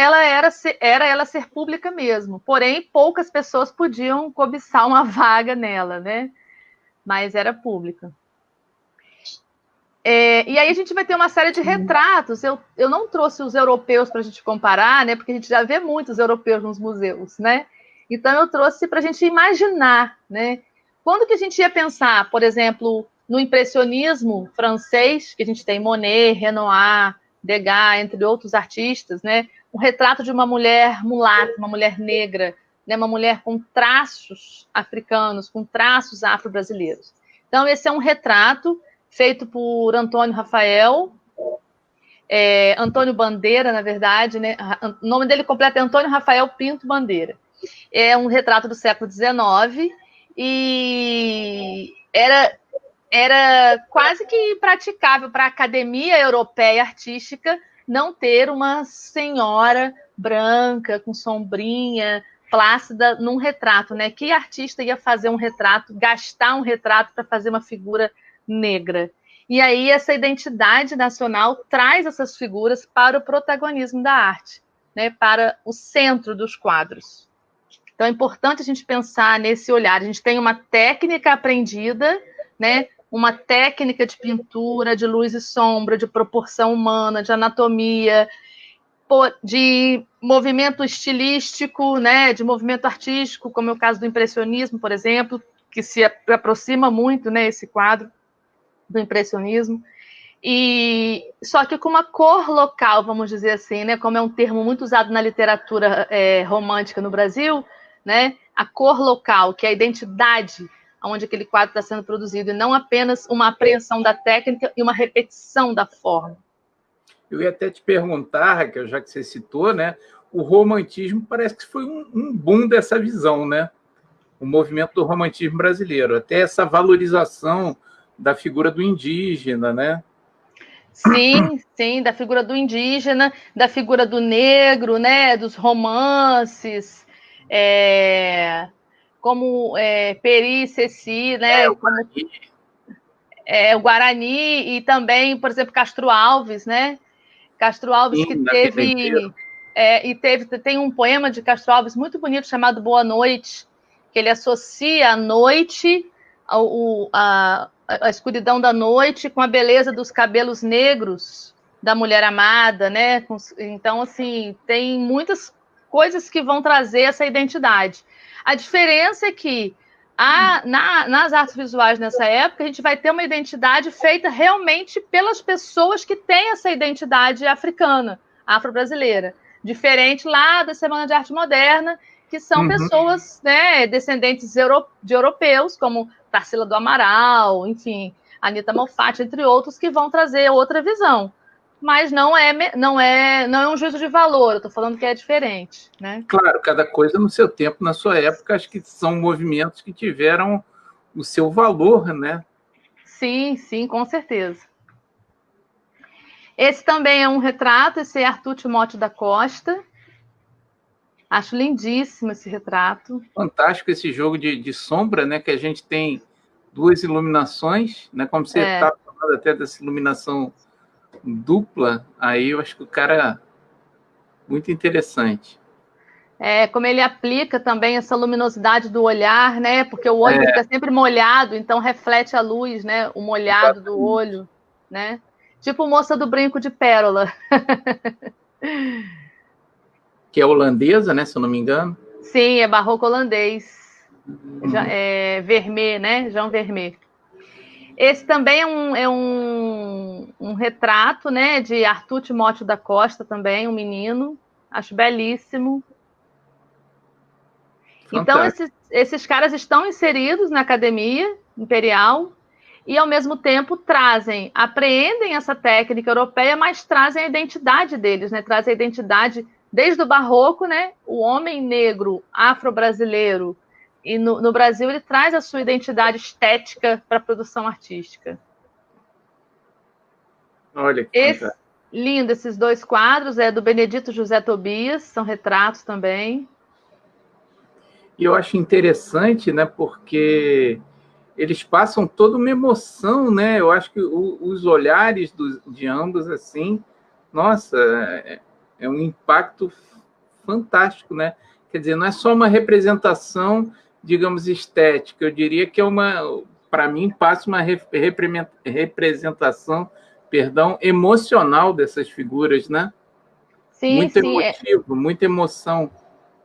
era ela ser pública mesmo, porém, poucas pessoas podiam cobiçar uma vaga nela, né? Mas era pública. E aí a gente vai ter uma série de retratos. Eu não trouxe os europeus para a gente comparar, né? Porque a gente já vê muitos europeus nos museus, né? Então eu trouxe para a gente imaginar, né? Quando que a gente ia pensar, por exemplo, no impressionismo francês, que a gente tem Monet, Renoir, Degas, entre outros artistas, né? Um retrato de uma mulher mulata, uma mulher negra, né? Uma mulher com traços africanos, com traços afro-brasileiros. Então esse é um retrato feito por Antônio Rafael, Antônio Bandeira, na verdade, né? O nome dele completo é Antônio Rafael Pinto Bandeira. É um retrato do século XIX e era quase que impraticável para a Academia Europeia Artística não ter uma senhora branca, com sombrinha, plácida, num retrato, né? Que artista ia fazer um retrato, gastar um retrato para fazer uma figura negra? E aí essa identidade nacional traz essas figuras para o protagonismo da arte, né? Para o centro dos quadros. Então é importante a gente pensar nesse olhar. A gente tem uma técnica aprendida, né? Uma técnica de pintura, de luz e sombra, de proporção humana, de anatomia, de movimento estilístico, né? De movimento artístico, como é o caso do impressionismo, por exemplo, que se aproxima muito, né? Esse quadro do impressionismo. E só que com uma cor local, vamos dizer assim, né? Como é um termo muito usado na literatura romântica no Brasil, né? A cor local, que é a identidade onde aquele quadro está sendo produzido, e não apenas uma apreensão da técnica e uma repetição da forma. Eu ia até te perguntar, Raquel, já que você citou, né? O romantismo parece que foi um boom dessa visão, né? O movimento do romantismo brasileiro, até essa valorização da figura do indígena, né? Sim, sim, da figura do indígena, da figura do negro, né? Dos romances, como Peri, Ceci, né? O Guarani e também, por exemplo, Castro Alves, né? Castro Alves, que tem um poema de Castro Alves muito bonito chamado Boa Noite, que ele associa a noite, a escuridão da noite com a beleza dos cabelos negros da mulher amada, né? Então, assim, tem muitas coisas que vão trazer essa identidade. A diferença é que nas artes visuais nessa época, a gente vai ter uma identidade feita realmente pelas pessoas que têm essa identidade africana, afro-brasileira. Diferente lá da Semana de Arte Moderna, que são pessoas, né, descendentes de europeus, como Tarsila do Amaral, enfim, Anita Moffat, entre outros, que vão trazer outra visão. Mas não é um juízo de valor, eu estou falando que é diferente, né? Claro, cada coisa no seu tempo, na sua época, acho que são movimentos que tiveram o seu valor, né? Sim, sim, com certeza. Esse também é um retrato, esse é Arthur Timóteo da Costa. Acho lindíssimo esse retrato. Fantástico esse jogo de sombra, né? Que a gente tem duas iluminações, né? Como você está falando até dessa iluminação dupla, aí eu acho que o cara muito interessante. Como ele aplica também essa luminosidade do olhar, né? Porque o olho fica sempre molhado, então reflete a luz, né? O molhado do olho, né? Tipo Moça do Brinco de Pérola. Que é holandesa, né? Se eu não me engano. Sim, é barroco holandês. Vermeer, né? Jean Vermeer. Esse também é um retrato, né? De Arthur Timóteo da Costa também, um menino. Acho belíssimo. Então, esses caras estão inseridos na Academia Imperial e, ao mesmo tempo, apreendem essa técnica europeia, mas trazem a identidade deles, né? Trazem a identidade desde o Barroco, né? O homem negro afro-brasileiro, e no Brasil ele traz a sua identidade estética para a produção artística. Olha que fantástico. Lindo, esses dois quadros, é do Benedito José Tobias, são retratos também. E eu acho interessante, né, porque eles passam toda uma emoção, né? Eu acho que os olhares de ambos, assim, nossa, é um impacto fantástico, né? Quer dizer, não é só uma representação, digamos, estética, eu diria que para mim, passa uma representação, emocional dessas figuras, né? Sim, muito emotivo, muita emoção.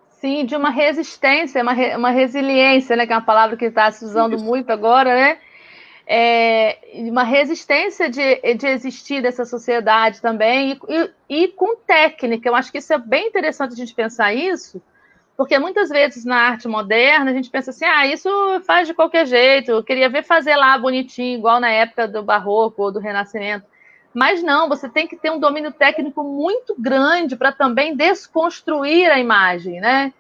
Sim, de uma resistência, uma resiliência, né? Que é uma palavra que está se usando muito agora, né? Uma resistência de existir dessa sociedade também, e com técnica. Eu acho que isso é bem interessante a gente pensar isso, porque muitas vezes na arte moderna a gente pensa assim, isso faz de qualquer jeito, eu queria ver fazer lá bonitinho, igual na época do Barroco ou do Renascimento. Mas não, você tem que ter um domínio técnico muito grande para também desconstruir a imagem, né?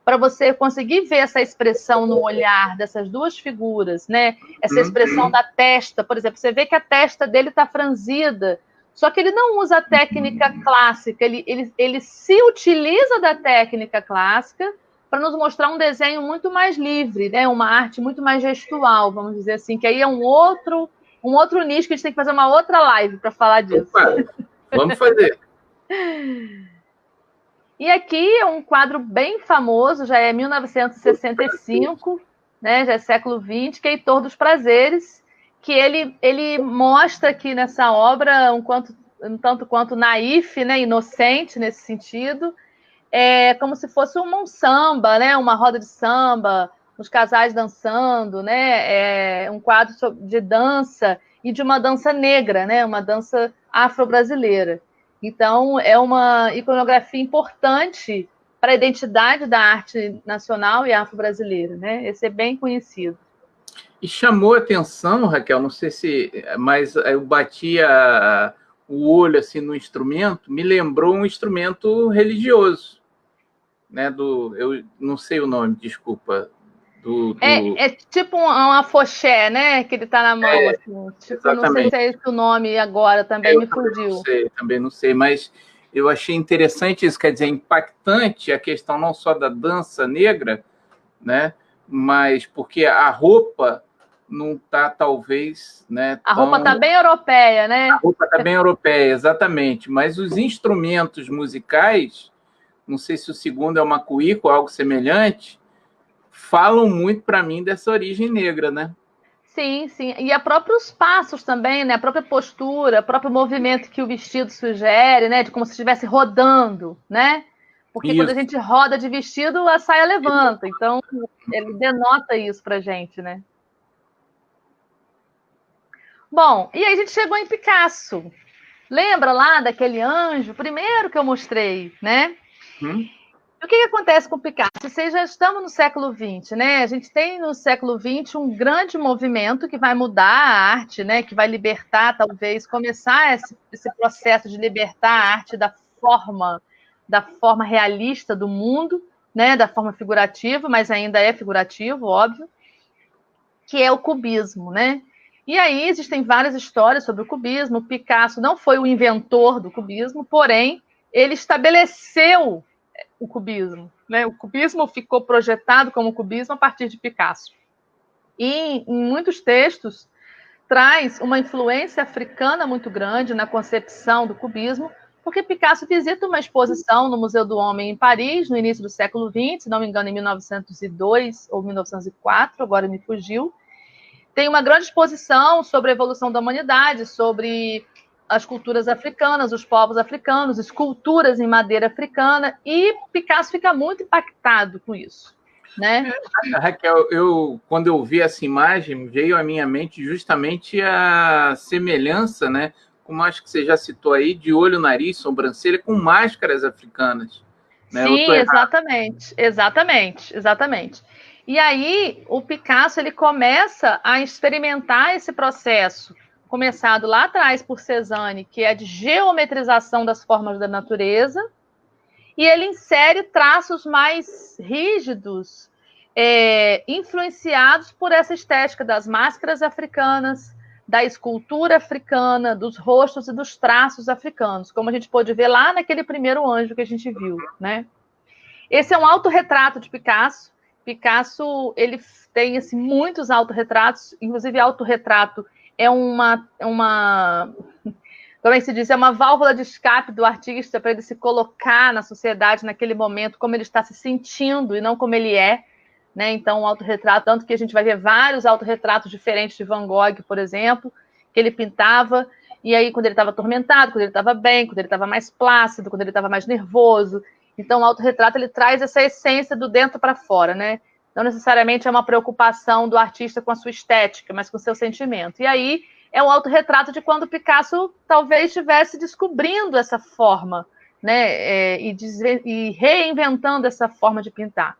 Para você conseguir ver essa expressão no olhar dessas duas figuras, né? Essa expressão da testa, por exemplo, você vê que a testa dele está franzida, só que ele não usa a técnica clássica, ele se utiliza da técnica clássica para nos mostrar um desenho muito mais livre, né? Uma arte muito mais gestual, vamos dizer assim, que aí é um outro nicho que a gente tem que fazer uma outra live para falar disso. Opa, vamos fazer. E aqui é um quadro bem famoso, já é 1965, né? Já é século XX, que é Heitor dos Prazeres, que ele mostra aqui nessa obra um tanto quanto naif, né? Inocente nesse sentido, como se fosse um samba, né? Uma roda de samba, os casais dançando, né? Um quadro de dança e de uma dança negra, né? Uma dança afro-brasileira. Então, é uma iconografia importante para a identidade da arte nacional e afro-brasileira, né? Esse é bem conhecido. E chamou a atenção, Raquel, não sei mas eu batia o olho assim no instrumento, me lembrou um instrumento religioso, né? Eu não sei o nome, desculpa. É tipo um afoxé, né? Que ele está na mão, assim. Tipo, não sei se é esse o nome agora, também me fugiu. Também não sei, mas eu achei interessante isso, quer dizer, impactante a questão não só da dança negra, né? Mas porque a roupa não está, talvez, né? A roupa está bem europeia, né? A roupa está bem europeia, exatamente. Mas os instrumentos musicais, não sei se o segundo é uma cuíca ou algo semelhante, falam muito para mim dessa origem negra, né? Sim, sim. E a próprios passos também, né? A própria postura, o próprio movimento que o vestido sugere, né? De como se estivesse rodando, né? Porque quando a gente roda de vestido, a saia levanta. Então, ele denota isso pra gente, né? Bom, e aí a gente chegou em Picasso. Lembra lá daquele anjo, primeiro que eu mostrei, né? O que acontece com Picasso? Vocês já estamos no século XX, né? A gente tem no século XX um grande movimento que vai mudar a arte, né? Que vai libertar, talvez, começar esse processo de libertar a arte da forma realista do mundo, né? Da forma figurativa, mas ainda é figurativo, óbvio, que é o cubismo, né? E aí existem várias histórias sobre o cubismo. O Picasso não foi o inventor do cubismo, porém, ele estabeleceu o cubismo, né? O cubismo ficou projetado como cubismo a partir de Picasso. E em muitos textos traz uma influência africana muito grande na concepção do cubismo, porque Picasso visita uma exposição no Museu do Homem em Paris, no início do século XX, se não me engano, em 1902 ou 1904, agora me fugiu. Tem uma grande exposição sobre a evolução da humanidade, sobre as culturas africanas, os povos africanos, esculturas em madeira africana, e Picasso fica muito impactado com isso, né? Raquel, quando eu vi essa imagem, veio à minha mente justamente a semelhança, né? Como acho que você já citou aí, de olho, nariz, sobrancelha, com máscaras africanas. Né? Sim, exatamente. E aí, o Picasso ele começa a experimentar esse processo, começado lá atrás por Cézanne, que é de geometrização das formas da natureza, e ele insere traços mais rígidos, influenciados por essa estética das máscaras africanas, da escultura africana, dos rostos e dos traços africanos, como a gente pôde ver lá naquele primeiro anjo que a gente viu, né? Esse é um autorretrato de Picasso. Picasso, ele tem assim, muitos autorretratos, inclusive autorretrato é uma como é que se diz? É uma válvula de escape do artista para ele se colocar na sociedade naquele momento, como ele está se sentindo e não como ele é, né? Então, um autorretrato, tanto que a gente vai ver vários autorretratos diferentes de Van Gogh, por exemplo, que ele pintava, e aí quando ele estava atormentado, quando ele estava bem, quando ele estava mais plácido, quando ele estava mais nervoso. Então, o autorretrato, ele traz essa essência do dentro para fora, né? Não necessariamente é uma preocupação do artista com a sua estética, mas com o seu sentimento. E aí, é um autorretrato de quando Picasso talvez estivesse descobrindo essa forma, né? E reinventando essa forma de pintar.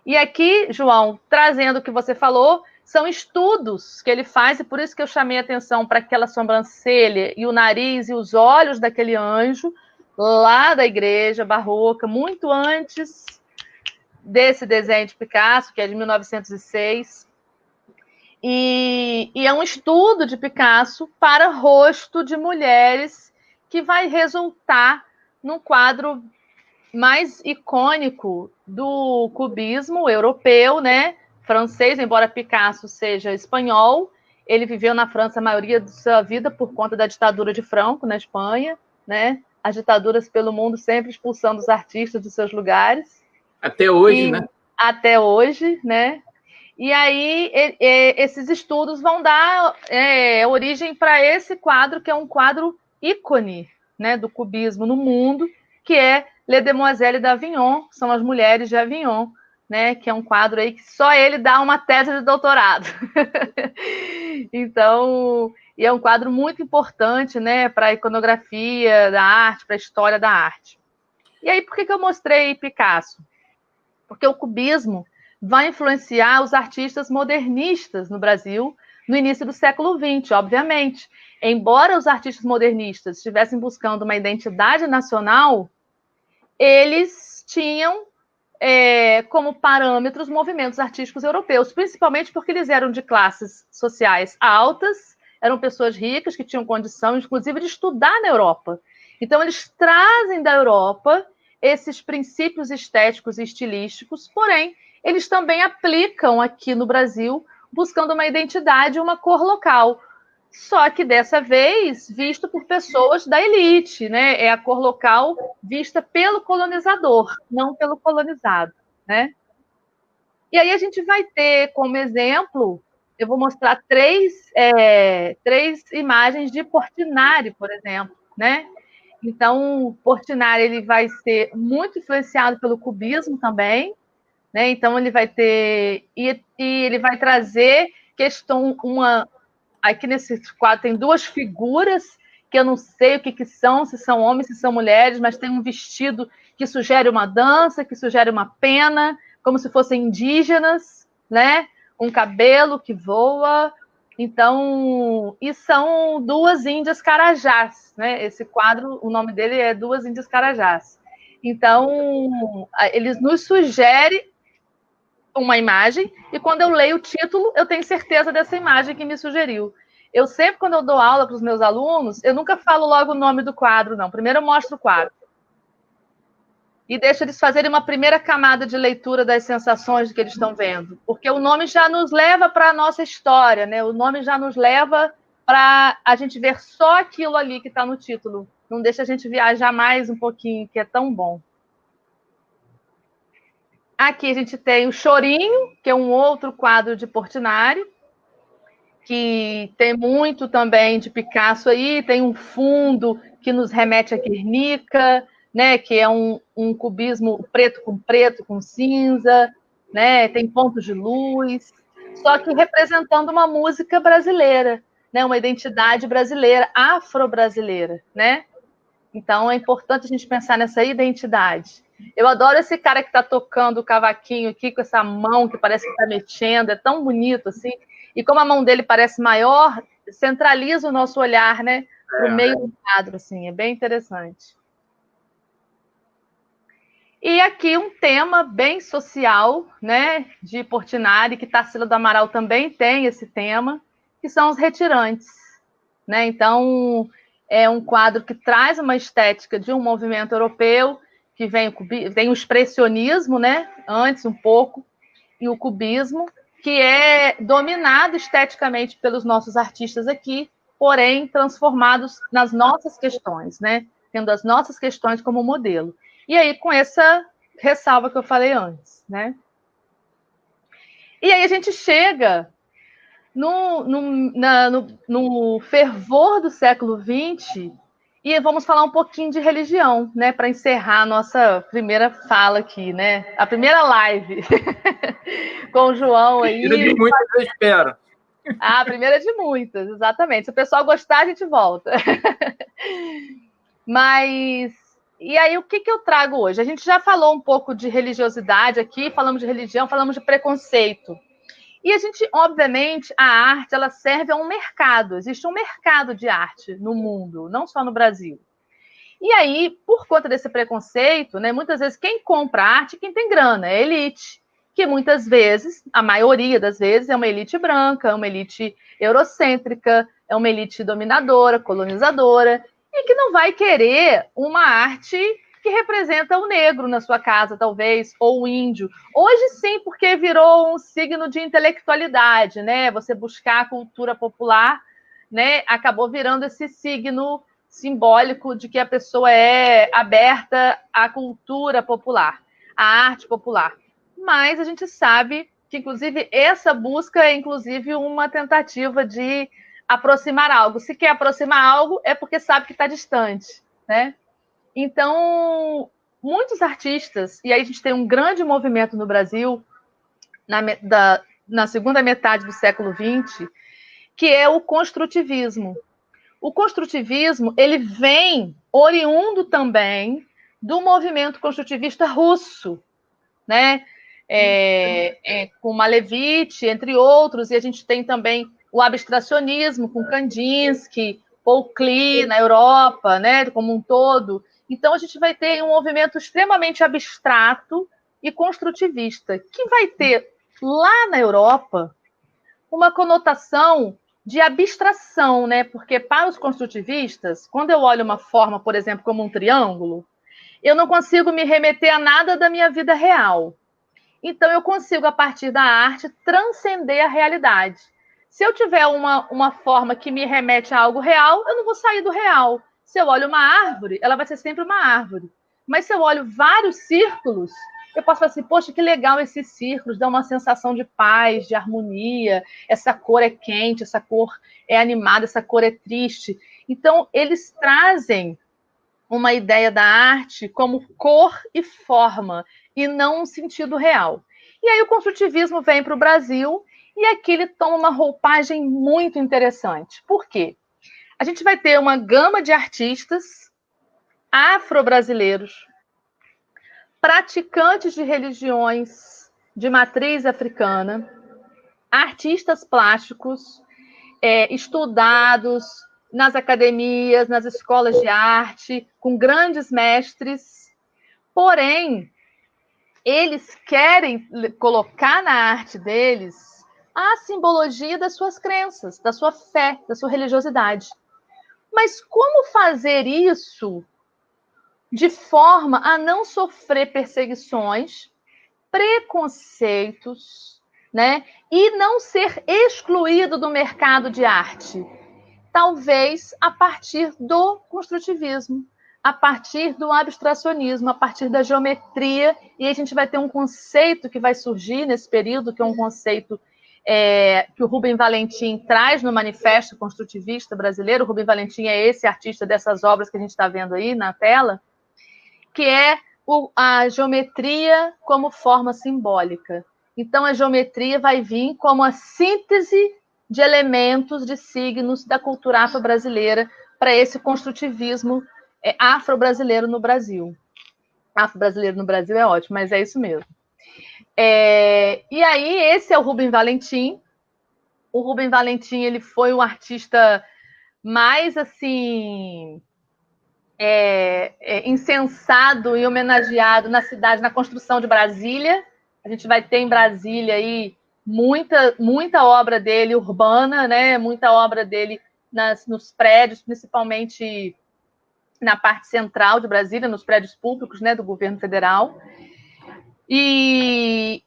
E aqui, João, trazendo o que você falou, são estudos que ele faz, e por isso que eu chamei a atenção para aquela sobrancelha e o nariz e os olhos daquele anjo, lá da igreja barroca, muito antes desse desenho de Picasso, que é de 1906. E é um estudo de Picasso para rosto de mulheres que vai resultar num quadro mais icônico do cubismo europeu, né? Francês, embora Picasso seja espanhol, ele viveu na França a maioria da sua vida por conta da ditadura de Franco na Espanha, né? As ditaduras pelo mundo sempre expulsando os artistas dos seus lugares. Até hoje, né? Até hoje, né? E aí, esses estudos vão dar origem para esse quadro, que é um quadro ícone, né, do cubismo no mundo, que é Les Demoiselles d'Avignon, que são as mulheres de Avignon, né, que é um quadro aí que só ele dá uma tese de doutorado. Então, e é um quadro muito importante, né, para a iconografia da arte, para a história da arte. E aí, por que eu mostrei Picasso? Porque o cubismo vai influenciar os artistas modernistas no Brasil no início do século XX, obviamente. Embora os artistas modernistas estivessem buscando uma identidade nacional, eles tinham como parâmetros movimentos artísticos europeus, principalmente porque eles eram de classes sociais altas, eram pessoas ricas que tinham condição, inclusive, de estudar na Europa. Então, eles trazem da Europa esses princípios estéticos e estilísticos, porém, eles também aplicam aqui no Brasil, buscando uma identidade, uma cor local. Só que dessa vez, visto por pessoas da elite, né? É a cor local vista pelo colonizador, não pelo colonizado, né? E aí a gente vai ter como exemplo, eu vou mostrar três imagens de Portinari, por exemplo, né? Então, Portinari ele vai ser muito influenciado pelo cubismo também, né? Então, ele vai ter... E ele vai trazer aqui nesse quadro tem duas figuras que eu não sei o que são, se são homens, se são mulheres, mas tem um vestido que sugere uma dança, que sugere uma pena, como se fossem indígenas, né? Um cabelo que voa. Então, e são duas índias carajás, né? Esse quadro, o nome dele é Duas Índias Carajás. Então, eles nos sugerem uma imagem, e quando eu leio o título, eu tenho certeza dessa imagem que me sugeriu. Eu sempre, quando eu dou aula para os meus alunos, eu nunca falo logo o nome do quadro, não. Primeiro eu mostro o quadro. E deixo eles fazerem uma primeira camada de leitura das sensações que eles estão vendo. Porque o nome já nos leva para a nossa história, né? O nome já nos leva para a gente ver só aquilo ali que está no título. não deixa a gente viajar mais um pouquinho, que é tão bom. Aqui a gente tem o Chorinho, que é um outro quadro de Portinari, que tem muito também de Picasso aí, tem um fundo que nos remete a Guernica, né, que é um cubismo preto, com cinza, né, tem pontos de luz, só que representando uma música brasileira, né, uma identidade brasileira, afro-brasileira, né? Então é importante a gente pensar nessa identidade. Eu adoro esse cara que está tocando o cavaquinho aqui com essa mão que parece que está mexendo, é tão bonito assim. E como a mão dele parece maior, centraliza o nosso olhar, né, para o meio do quadro, assim, é bem interessante. E aqui um tema bem social, né, de Portinari, que Tarsila do Amaral também tem esse tema, que são os retirantes, né? Então é um quadro que traz uma estética de um movimento europeu, que vem o expressionismo, né, antes um pouco, e o cubismo, que é dominado esteticamente pelos nossos artistas aqui, porém transformados nas nossas questões, né? Tendo as nossas questões como modelo. E aí, com essa ressalva que eu falei antes, né? E aí a gente chega no fervor do século XX e vamos falar um pouquinho de religião, né? Para encerrar a nossa primeira fala aqui, né? A primeira live com o João aí. Primeira de muitas, eu espero. A primeira de muitas, exatamente. Se o pessoal gostar, a gente volta. Mas, e aí, o que eu trago hoje? A gente já falou um pouco de religiosidade aqui, falamos de religião, falamos de preconceito. E a gente, obviamente, a arte, ela serve a um mercado. Existe um mercado de arte no mundo, não só no Brasil. E aí, por conta desse preconceito, né, muitas vezes quem compra arte, quem tem grana, é a elite, que muitas vezes, a maioria das vezes, é uma elite branca, é uma elite eurocêntrica, é uma elite dominadora, colonizadora, e que não vai querer uma arte que representa o negro na sua casa, talvez, ou o índio. Hoje sim, porque virou um signo de intelectualidade, né? Você buscar a cultura popular, né? Acabou virando esse signo simbólico de que a pessoa é aberta à cultura popular, à arte popular. Mas a gente sabe que, inclusive, essa busca é, inclusive, uma tentativa de aproximar algo. Se quer aproximar algo, é porque sabe que está distante, né? Então, muitos artistas, e aí a gente tem um grande movimento no Brasil, na segunda metade do século XX, que é o construtivismo. O construtivismo, ele vem oriundo também do movimento construtivista russo, né? Com Malevich, entre outros, e a gente tem também o abstracionismo com Kandinsky, Paul Klee na Europa, né, como um todo. Então a gente vai ter um movimento extremamente abstrato e construtivista, que vai ter lá na Europa uma conotação de abstração, né? Porque para os construtivistas, quando eu olho uma forma, por exemplo, como um triângulo, eu não consigo me remeter a nada da minha vida real. Então, eu consigo, a partir da arte, transcender a realidade. Se eu tiver uma forma que me remete a algo real, eu não vou sair do real. Se eu olho uma árvore, ela vai ser sempre uma árvore. Mas se eu olho vários círculos, eu posso falar assim, poxa, que legal esses círculos, dá uma sensação de paz, de harmonia, essa cor é quente, essa cor é animada, essa cor é triste. Então, eles trazem uma ideia da arte como cor e forma, e não um sentido real. E aí o construtivismo vem para o Brasil, e aqui ele toma uma roupagem muito interessante. Por quê? A gente vai ter uma gama de artistas afro-brasileiros, praticantes de religiões de matriz africana, artistas plásticos, estudados nas academias, nas escolas de arte, com grandes mestres. Porém, eles querem colocar na arte deles a simbologia das suas crenças, da sua fé, da sua religiosidade. Mas como fazer isso de forma a não sofrer perseguições, preconceitos, né? E não ser excluído do mercado de arte? talvez a partir do construtivismo, a partir do abstracionismo, a partir da geometria, e aí a gente vai ter um conceito que vai surgir nesse período, que é um conceito que o Rubem Valentim traz no Manifesto Construtivista Brasileiro. O Rubem Valentim é esse artista dessas obras que a gente está vendo aí na tela, que é a geometria como forma simbólica. Então, a geometria vai vir como a síntese de elementos, de signos da cultura afro-brasileira para esse construtivismo afro-brasileiro no Brasil. Afro-brasileiro no Brasil é ótimo, mas é isso mesmo. E aí, esse é o Rubem Valentim. O Rubem Valentim, ele foi um artista mais, assim, incensado e homenageado na cidade, na construção de Brasília. A gente vai ter em Brasília aí muita obra dele urbana, né? Muita obra dele nos prédios, principalmente na parte central de Brasília, nos prédios públicos, né, do governo federal. E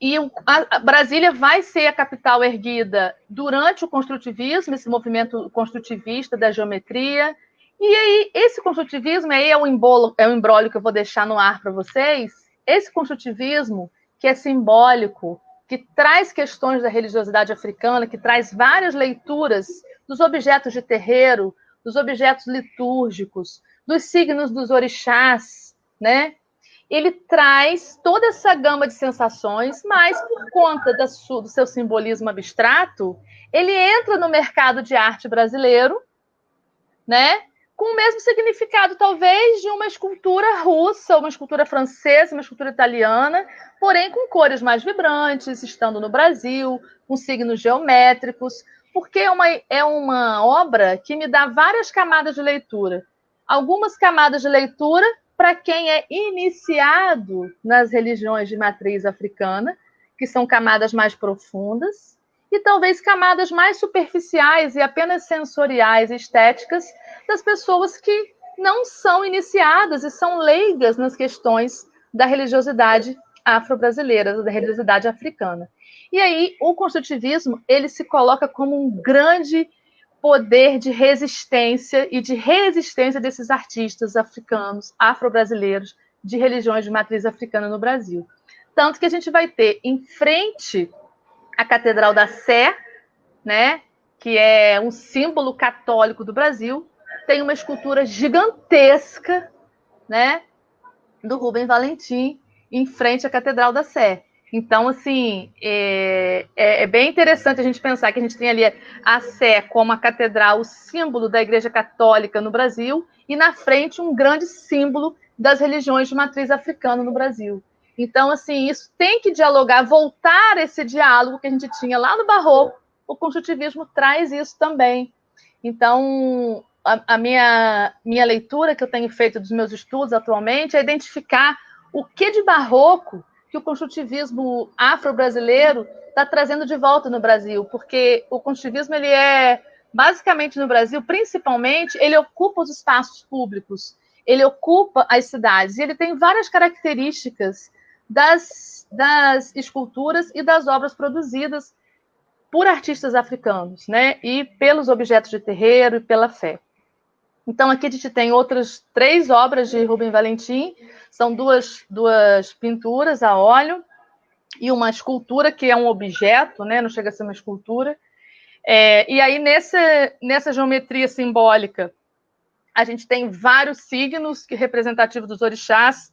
a Brasília vai ser a capital erguida durante o construtivismo, esse movimento construtivista da geometria. E aí, esse construtivismo, aí é um embrólio que eu vou deixar no ar para vocês. Esse construtivismo, que é simbólico, que traz questões da religiosidade africana, que traz várias leituras dos objetos de terreiro, dos objetos litúrgicos, dos signos dos orixás, né? Ele traz toda essa gama de sensações, mas por conta do seu simbolismo abstrato, ele entra no mercado de arte brasileiro, né? Com o mesmo significado, talvez, de uma escultura russa, uma escultura francesa, uma escultura italiana, porém com cores mais vibrantes, estando no Brasil, com signos geométricos, porque é uma obra que me dá várias camadas de leitura. Algumas camadas de leitura para quem é iniciado nas religiões de matriz africana, que são camadas mais profundas, e talvez camadas mais superficiais e apenas sensoriais e estéticas das pessoas que não são iniciadas e são leigas nas questões da religiosidade afro-brasileira, da religiosidade africana. E aí, o construtivismo, ele se coloca como um grande poder de resistência e de resistência desses artistas africanos, afro-brasileiros, de religiões de matriz africana no Brasil. Tanto que a gente vai ter em frente a Catedral da Sé, né, que é um símbolo católico do Brasil, tem uma escultura gigantesca, né, do Rubem Valentim em frente à Catedral da Sé. Então, assim, é bem interessante a gente pensar que a gente tem ali a Sé como a catedral, o símbolo da Igreja Católica no Brasil, e na frente um grande símbolo das religiões de matriz africana no Brasil. Então, assim, isso tem que dialogar, voltar esse diálogo que a gente tinha lá no Barroco. O construtivismo traz isso também. Então, a minha leitura que eu tenho feito dos meus estudos atualmente é identificar o que de barroco que o construtivismo afro-brasileiro está trazendo de volta no Brasil, porque o construtivismo, ele basicamente no Brasil, principalmente, ele ocupa os espaços públicos, ele ocupa as cidades, e ele tem várias características das esculturas e das obras produzidas por artistas africanos, né? E pelos objetos de terreiro e pela fé. Então, aqui a gente tem outras 3 obras de Rubem Valentim, são duas pinturas a óleo e uma escultura, que é um objeto, né? Não chega a ser uma escultura. E aí, nessa geometria simbólica, a gente tem vários signos representativos dos orixás,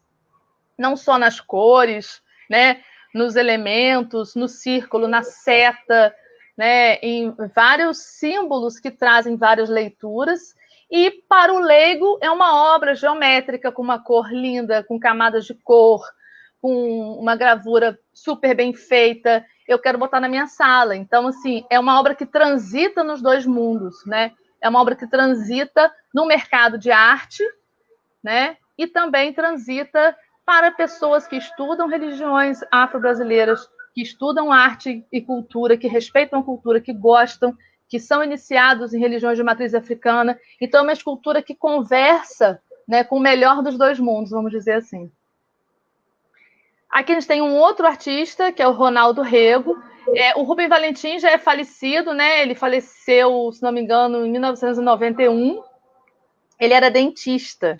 não só nas cores, né? Nos elementos, no círculo, na seta, né? Em vários símbolos que trazem várias leituras. E, para o leigo, é uma obra geométrica com uma cor linda, com camadas de cor, com uma gravura super bem feita. Eu quero botar na minha sala. Então, assim, é uma obra que transita nos 2 mundos, né? É uma obra que transita no mercado de arte, né? E também transita para pessoas que estudam religiões afro-brasileiras, que estudam arte e cultura, que respeitam a cultura, que gostam, que são iniciados em religiões de matriz africana. Então, é uma escultura que conversa, né, com o melhor dos 2 mundos, vamos dizer assim. Aqui a gente tem um outro artista, que é o Ronaldo Rego. O Rubem Valentim já é falecido, né? Ele faleceu, se não me engano, em 1991. Ele era dentista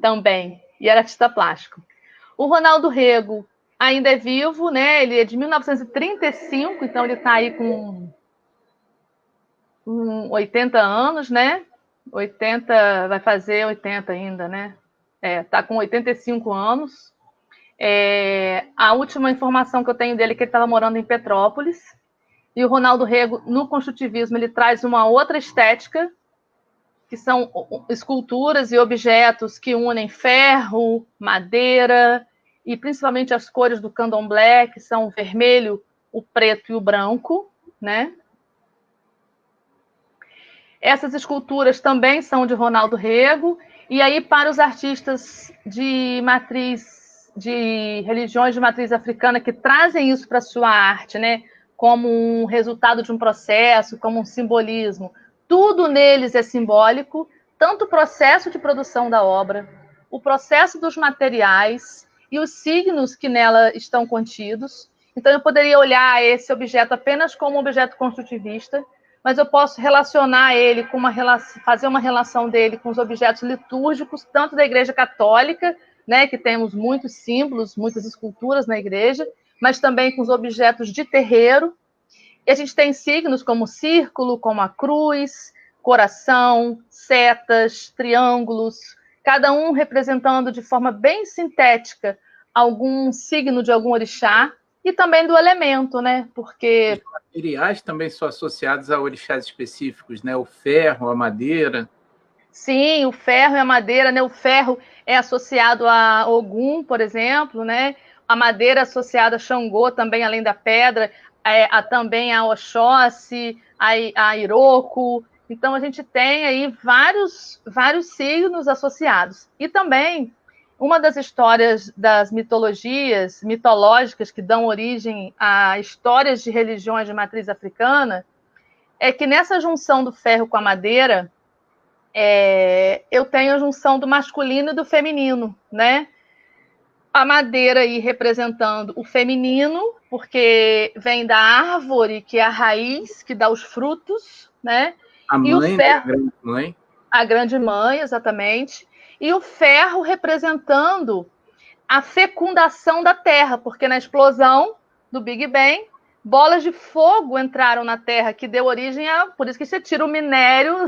também e era artista plástico. O Ronaldo Rego ainda é vivo, né? Ele é de 1935, então ele está aí com 80 anos, né? 80, vai fazer 80 ainda, né? Tá com 85 anos. A última informação que eu tenho dele é que ele estava morando em Petrópolis. E o Ronaldo Rego, no construtivismo, ele traz uma outra estética, que são esculturas e objetos que unem ferro, madeira e principalmente as cores do candomblé, que são o vermelho, o preto e o branco, né? Essas esculturas também são de Ronaldo Rego. E aí, para os artistas de religiões de matriz africana que trazem isso para a sua arte, né? Como um resultado de um processo, como um simbolismo, tudo neles é simbólico, tanto o processo de produção da obra, o processo dos materiais e os signos que nela estão contidos. Então, eu poderia olhar esse objeto apenas como um objeto construtivista, mas eu posso relacionar ele fazer uma relação dele com os objetos litúrgicos, tanto da Igreja Católica, né, que temos muitos símbolos, muitas esculturas na igreja, mas também com os objetos de terreiro. E a gente tem signos como o círculo, como a cruz, coração, setas, triângulos, cada um representando de forma bem sintética algum signo de algum orixá, e também do elemento, né? Porque os materiais também são associados a orixás específicos, né? O ferro, a madeira. Sim, o ferro e a madeira, né? O ferro é associado a Ogum, por exemplo, né? A madeira associada a Xangô, também além da pedra, também a Oxóssi, a Iroko. Então a gente tem aí vários signos associados. E também uma das histórias das mitológicas que dão origem a histórias de religiões de matriz africana é que nessa junção do ferro com a madeira, eu tenho a junção do masculino e do feminino, né? A madeira aí representando o feminino, porque vem da árvore, que é a raiz, que dá os frutos, né? A mãe, e o ferro, a grande mãe. A grande mãe, exatamente. E o ferro representando a fecundação da Terra, porque na explosão do Big Bang, bolas de fogo entraram na Terra, que deu origem a... Por isso que você tira o minério,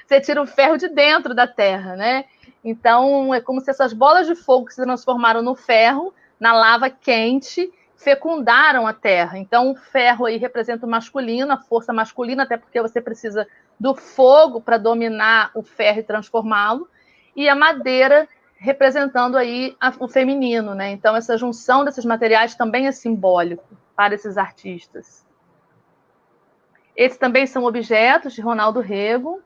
você tira o ferro de dentro da Terra, né? Então, é como se essas bolas de fogo que se transformaram no ferro, na lava quente, fecundaram a Terra. Então, o ferro aí representa o masculino, a força masculina, até porque você precisa do fogo para dominar o ferro e transformá-lo, e a madeira representando aí o feminino, né? Então, essa junção desses materiais também é simbólico para esses artistas. Esses também são objetos de Ronaldo Rego.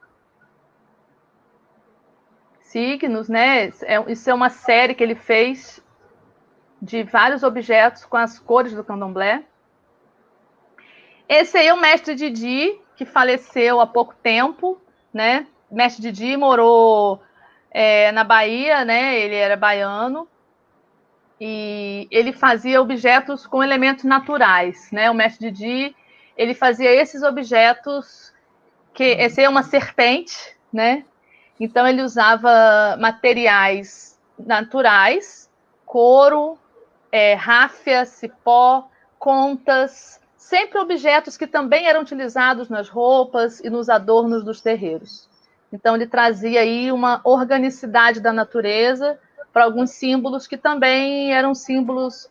Signos, né? Isso é uma série que ele fez de vários objetos com as cores do candomblé. Esse aí é o mestre Didi, que faleceu há pouco tempo, né? O mestre Didi morou na Bahia, né? Ele era baiano e ele fazia objetos com elementos naturais, né? O mestre Didi, ele fazia esses objetos esse é uma serpente, né? Então ele usava materiais naturais, couro, ráfia, cipó, contas, sempre objetos que também eram utilizados nas roupas e nos adornos dos terreiros. Então, ele trazia aí uma organicidade da natureza para alguns símbolos que também eram símbolos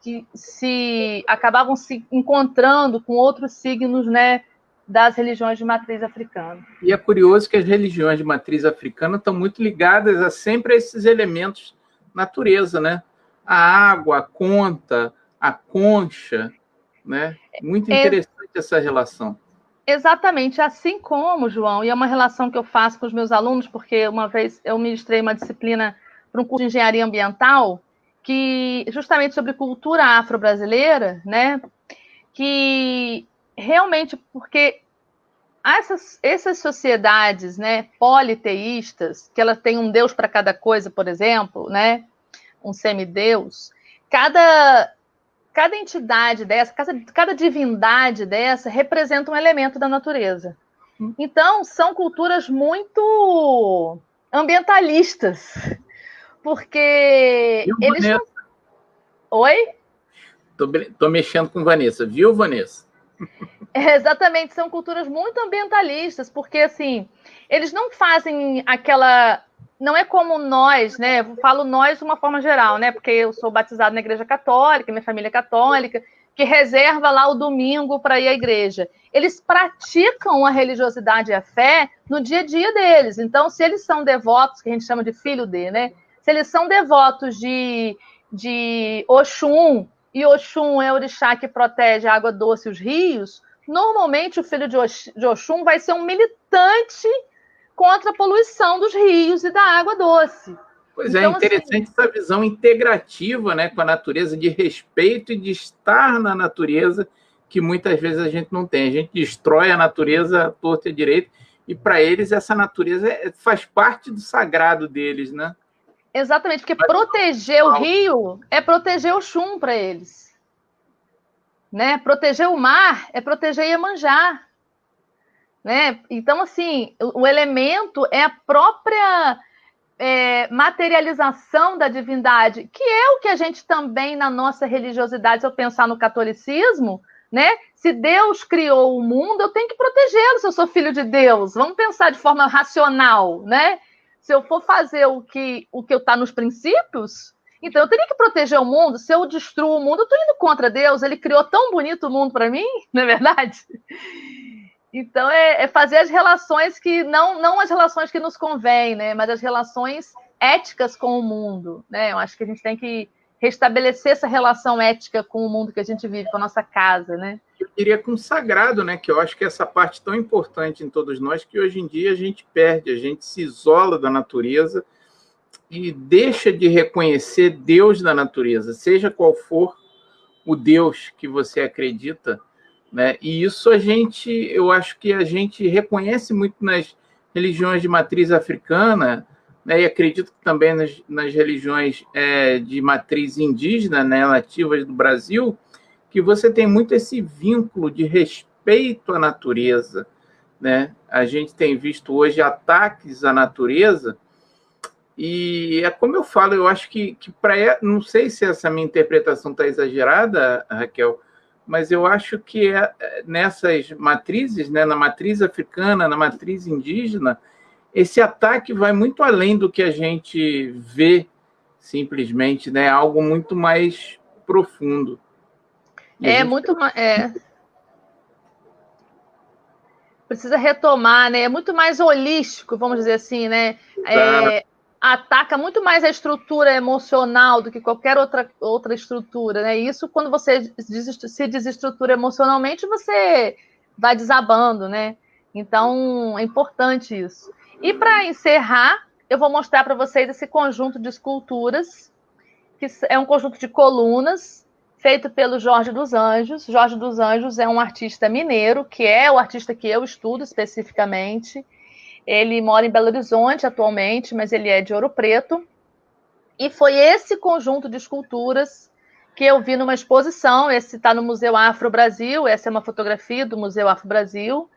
que acabavam se encontrando com outros signos, né, das religiões de matriz africana. E é curioso que as religiões de matriz africana estão muito ligadas a sempre esses elementos natureza, né? A água, a conta, a concha, né? Muito interessante essa relação. Exatamente, assim como, João, e é uma relação que eu faço com os meus alunos, porque uma vez eu ministrei uma disciplina para um curso de engenharia ambiental, que justamente sobre cultura afro-brasileira, né? Que realmente, porque essas sociedades, né, politeístas, que elas têm um deus para cada coisa, por exemplo, né? Um semideus, cada cada entidade dessa, cada divindade dessa representa um elemento da natureza. Então, são culturas muito ambientalistas, porque eles não... Oi? Tô mexendo com Vanessa, viu, Vanessa? Exatamente, são culturas muito ambientalistas, porque, assim, eles não fazem aquela... Não é como nós, né? Eu falo nós de uma forma geral, né? Porque eu sou batizada na igreja católica, minha família é católica, que reserva lá o domingo para ir à igreja. Eles praticam a religiosidade e a fé no dia a dia deles. Então, se eles são devotos, que a gente chama de filho de, né? Se eles são devotos de Oxum, e Oxum é o orixá que protege a água doce e os rios, normalmente o filho de Oxum vai ser um militante contra a poluição dos rios e da água doce. Pois então, é interessante essa visão integrativa, né, com a natureza, de respeito e de estar na natureza, que muitas vezes a gente não tem. A gente destrói a natureza à torta e à direita, e para eles essa natureza faz parte do sagrado deles, né? Exatamente, porque proteger o rio é proteger o Oxum para eles. Né? Proteger o mar é proteger Iemanjá. Né? Então, assim, o elemento é a própria materialização da divindade, que é o que a gente também, na nossa religiosidade, se eu pensar no catolicismo, né? Se Deus criou o mundo, eu tenho que protegê-lo se eu sou filho de Deus. Vamos pensar de forma racional, né? Se eu for fazer o que está nos princípios, então eu teria que proteger o mundo. Se eu destruo o mundo, eu estou indo contra Deus. Ele criou tão bonito o mundo para mim, não é verdade? Então, é fazer as relações que... Não as relações que nos convêm, né? Mas as relações éticas com o mundo. Né? Eu acho que a gente tem que restabelecer essa relação ética com o mundo que a gente vive, com a nossa casa, né? Eu queria com o sagrado, né? Que eu acho que essa parte tão importante em todos nós, que hoje em dia a gente perde, a gente se isola da natureza e deixa de reconhecer Deus da natureza, seja qual for o Deus que você acredita, né? E isso eu acho que a gente reconhece muito nas religiões de matriz africana, né? E acredito que também nas religiões de matriz indígena, né? Nativas do Brasil, que você tem muito esse vínculo de respeito à natureza, né? A gente tem visto hoje ataques à natureza, e é como eu falo, eu acho que não sei se essa minha interpretação está exagerada, Raquel, mas eu acho que nessas matrizes, né, na matriz africana, na matriz indígena, esse ataque vai muito além do que a gente vê simplesmente, né, algo muito mais profundo. Precisa retomar, né? É muito mais holístico, vamos dizer assim, né? Ataca muito mais a estrutura emocional do que qualquer outra estrutura, né? E isso, quando você se desestrutura emocionalmente, você vai desabando, né? Então, é importante isso. E para encerrar, eu vou mostrar para vocês esse conjunto de esculturas, que é um conjunto de colunas, feito pelo Jorge dos Anjos. Jorge dos Anjos é um artista mineiro, que é o artista que eu estudo especificamente. Ele mora em Belo Horizonte atualmente, mas ele é de Ouro Preto. E foi esse conjunto de esculturas que eu vi numa exposição. Esse está no Museu Afro Brasil, essa é uma fotografia do Museu Afro Brasil.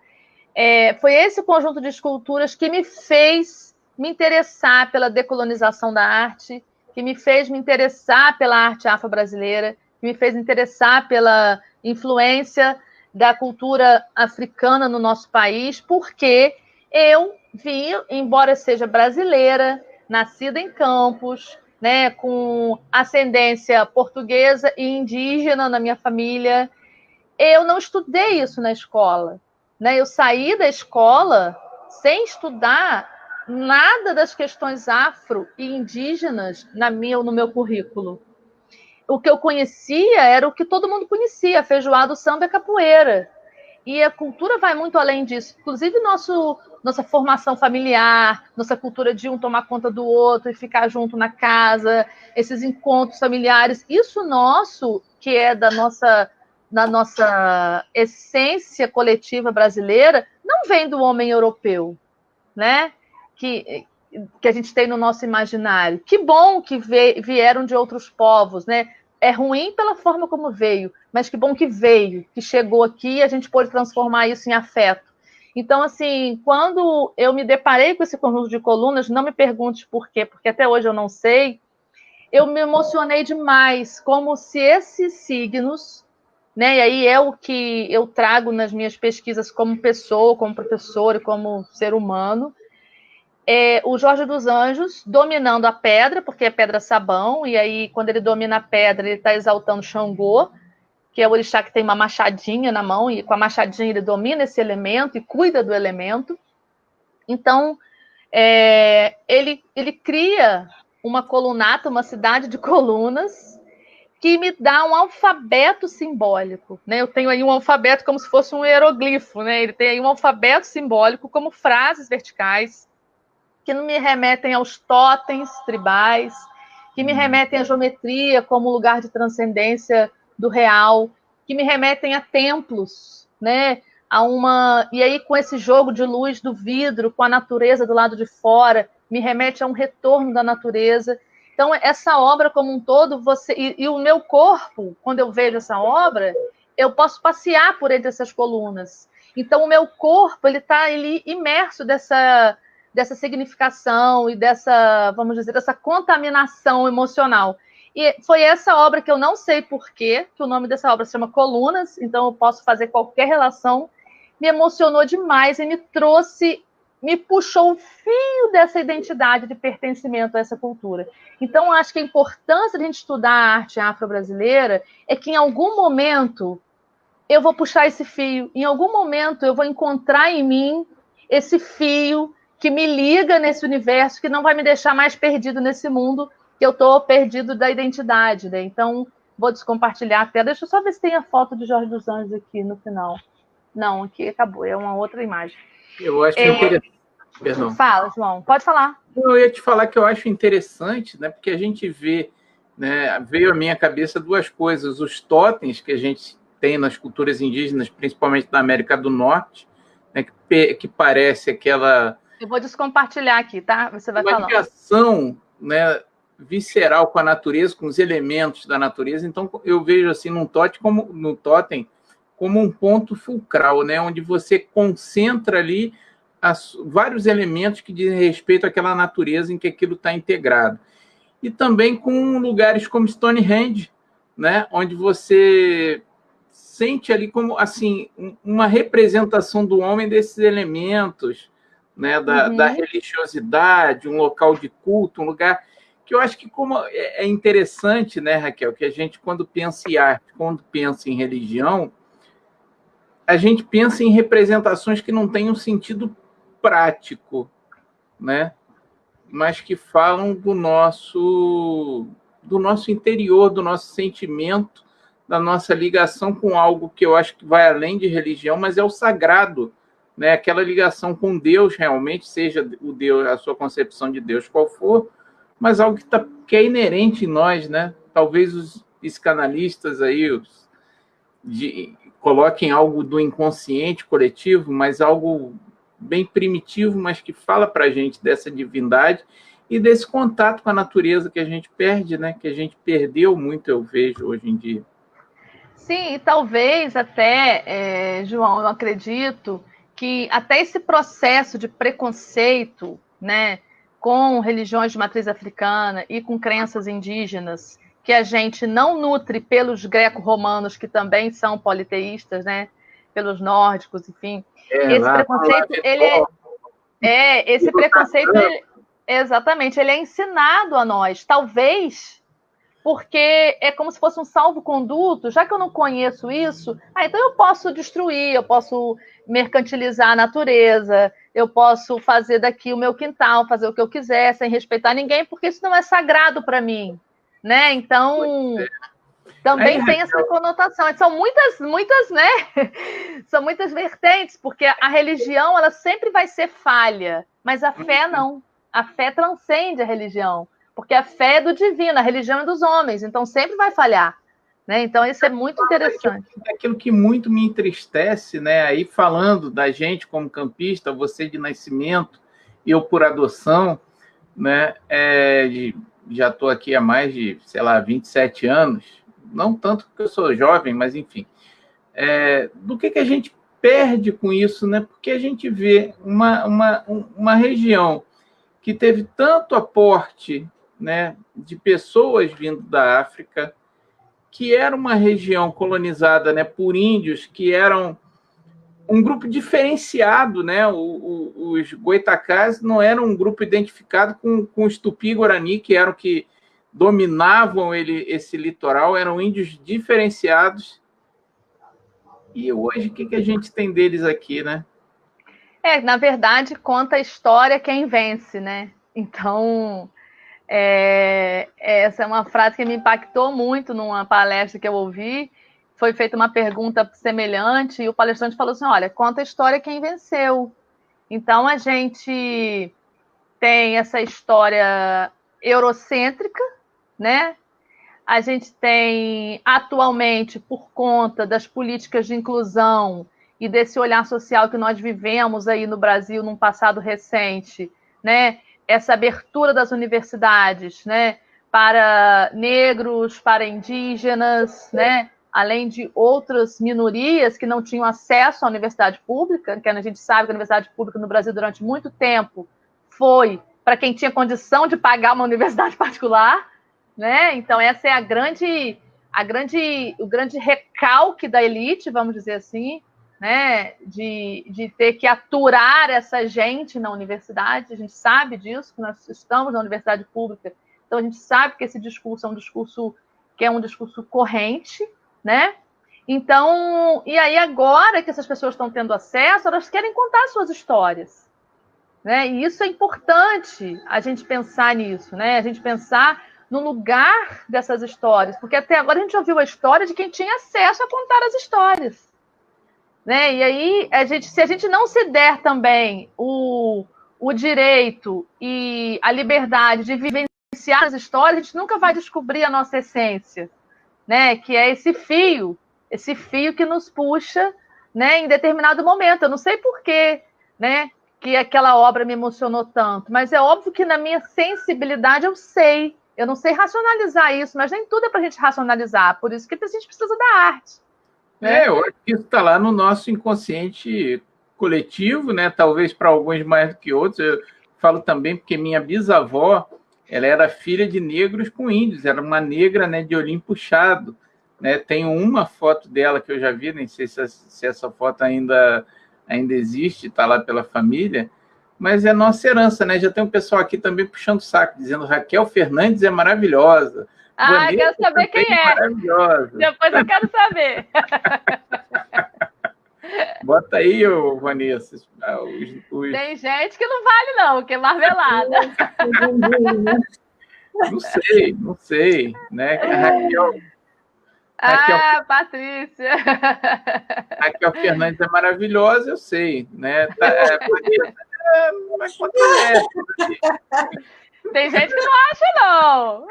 Foi esse conjunto de esculturas que me fez me interessar pela decolonização da arte, que me fez me interessar pela arte afro-brasileira, que me fez me interessar pela influência da cultura africana no nosso país, porque eu vi, embora seja brasileira, nascida em Campos, né, com ascendência portuguesa e indígena na minha família, eu não estudei isso na escola. Né? Eu saí da escola sem estudar nada das questões afro e indígenas no meu currículo. O que eu conhecia era o que todo mundo conhecia, feijoada, samba e capoeira. E a cultura vai muito além disso. Inclusive, nossa formação familiar, nossa cultura de um tomar conta do outro e ficar junto na casa, esses encontros familiares, isso nosso, que é da nossa essência coletiva brasileira, não vem do homem europeu, né? Que a gente tem no nosso imaginário. Que bom que vieram de outros povos, né? é ruim pela forma como veio, mas que bom que veio, que chegou aqui e a gente pôde transformar isso em afeto. Então, assim, quando eu me deparei com esse conjunto de colunas, não me pergunte por quê, porque até hoje eu não sei, eu me emocionei demais, como se esses signos, né, e aí é o que eu trago nas minhas pesquisas como pessoa, como professor e como ser humano, o Jorge dos Anjos dominando a pedra, porque é pedra-sabão, e aí quando ele domina a pedra, ele está exaltando Xangô, que é o orixá que tem uma machadinha na mão, e com a machadinha ele domina esse elemento e cuida do elemento. Então, ele cria uma colunata, uma cidade de colunas, que me dá um alfabeto simbólico, né? Eu tenho aí um alfabeto como se fosse um hieroglifo, né? Ele tem aí um alfabeto simbólico como frases verticais, que me remetem aos totens tribais, que me remetem à geometria como lugar de transcendência do real, que me remetem a templos, né? E aí, com esse jogo de luz do vidro, com a natureza do lado de fora, me remete a um retorno da natureza. Então, essa obra como um todo, e o meu corpo, quando eu vejo essa obra, eu posso passear por entre essas colunas. Então, o meu corpo ele está ali imerso dessa significação e dessa, vamos dizer, dessa contaminação emocional. E foi essa obra que eu não sei porquê, que o nome dessa obra se chama Colunas, então eu posso fazer qualquer relação, me emocionou demais e me puxou o fio dessa identidade de pertencimento a essa cultura. Então, acho que a importância de a gente estudar a arte afro-brasileira é que em algum momento eu vou puxar esse fio, em algum momento eu vou encontrar em mim esse fio que me liga nesse universo, que não vai me deixar mais perdido nesse mundo, que eu estou perdido da identidade, né? Então, vou descompartilhar até. Deixa eu só ver se tem a foto de Jorge dos Anjos aqui no final. Não, aqui acabou, é uma outra imagem. Eu acho interessante. Perdão. Fala, João, pode falar. Eu ia te falar que eu acho interessante, né? Porque a gente vê, né? Veio à minha cabeça duas coisas: os totens que a gente tem nas culturas indígenas, principalmente da América do Norte, né? Que parece aquela. Eu vou descompartilhar aqui, tá? Você vai falando. Uma ligação, né, visceral com a natureza, com os elementos da natureza. Então, eu vejo assim no totem como um ponto fulcral, né, onde você concentra ali vários elementos que dizem respeito àquela natureza em que aquilo está integrado. E também com lugares como Stonehenge, né, onde você sente ali como assim uma representação do homem desses elementos, né, da religiosidade, um local de culto, um lugar que eu acho que como é interessante, né, Raquel, que a gente, quando pensa em arte, quando pensa em religião, a gente pensa em representações que não têm um sentido prático, né, mas que falam do nosso interior, do nosso sentimento, da nossa ligação com algo que eu acho que vai além de religião, mas é o sagrado, né? Aquela ligação com Deus realmente, seja o Deus, a sua concepção de Deus qual for, mas algo que é inerente em nós, né? Talvez os psicanalistas aí coloquem algo do inconsciente coletivo, mas algo bem primitivo, mas que fala para a gente dessa divindade e desse contato com a natureza que a gente perde, né? Que a gente perdeu muito, eu vejo hoje em dia. Sim, e talvez até, João, eu acredito que até esse processo de preconceito, né, com religiões de matriz africana e com crenças indígenas, que a gente não nutre pelos greco-romanos, que também são politeístas, né, pelos nórdicos, enfim. Esse preconceito, exatamente, ele é ensinado a nós, talvez porque é como se fosse um salvo-conduto, já que eu não conheço isso, então eu posso destruir, eu posso mercantilizar a natureza, eu posso fazer daqui o meu quintal, fazer o que eu quiser, sem respeitar ninguém, porque isso não é sagrado para mim, né? Então, também tem essa conotação. São muitas, né? São muitas vertentes, porque a religião, ela sempre vai ser falha, mas a fé não. A fé transcende a religião. Porque a fé é do divino, a religião é dos homens, então sempre vai falhar, né? Então isso é muito interessante. Aquilo que muito me entristece, né? Aí falando da gente como campista, você de nascimento, eu por adoção, né? Já estou aqui há mais de, 27 anos, não tanto porque eu sou jovem, mas enfim, do que a gente perde com isso, né? Porque a gente vê uma região que teve tanto aporte, né, de pessoas vindo da África, que era uma região colonizada, né, por índios que eram um grupo diferenciado, né? Os goitacás não eram um grupo identificado com os tupi-guarani, que eram que dominavam esse litoral, eram índios diferenciados. E hoje, o que a gente tem deles aqui, né? Na verdade, conta a história quem vence, né? Então, essa é uma frase que me impactou muito numa palestra que eu ouvi. Foi feita uma pergunta semelhante e o palestrante falou assim, olha, conta a história quem venceu. Então, a gente tem essa história eurocêntrica, né? A gente tem, atualmente, por conta das políticas de inclusão e desse olhar social que nós vivemos aí no Brasil num passado recente, né? Essa abertura das universidades, né? Para negros, para indígenas, né? Além de outras minorias que não tinham acesso à universidade pública, que a gente sabe que a universidade pública no Brasil durante muito tempo foi para quem tinha condição de pagar uma universidade particular, né? Então essa é o grande recalque da elite, vamos dizer assim, né? De ter que aturar essa gente na universidade. A gente sabe disso, que nós estamos na universidade pública, então a gente sabe que esse discurso é um discurso que é um discurso corrente, né? Então, e aí agora que essas pessoas estão tendo acesso, elas querem contar suas histórias, né? E isso é importante a gente pensar nisso, né? A gente pensar no lugar dessas histórias, porque até agora a gente ouviu a história de quem tinha acesso a contar as histórias, né? E aí, se a gente não se der também o direito e a liberdade de vivenciar as histórias, a gente nunca vai descobrir a nossa essência, né? Que é esse fio que nos puxa, né? Em determinado momento. Eu não sei porquê, né? Que aquela obra me emocionou tanto, mas é óbvio que na minha sensibilidade eu sei. Eu não sei racionalizar isso, mas nem tudo é para a gente racionalizar. Por isso que a gente precisa da arte. Né? Eu acho que isso está lá no nosso inconsciente coletivo, né? Talvez para alguns mais do que outros. Eu falo também porque minha bisavó, ela era filha de negros com índios, era uma negra, né, de olhinho puxado, né? Tenho uma foto dela que eu já vi, nem sei se essa foto ainda existe, está lá pela família, mas é nossa herança, né? Já tem um pessoal aqui também puxando o saco, dizendo Raquel Fernandes é maravilhosa. Vanessa, quero saber quem é. Maravilhosa. Depois eu quero saber. Bota aí, Vanessa. Tem gente que não vale, não, que é marmelada. Não sei, né? Raquel, Patrícia. Raquel Fernandes é maravilhosa, eu sei, né? Mas tem gente que não acha, não.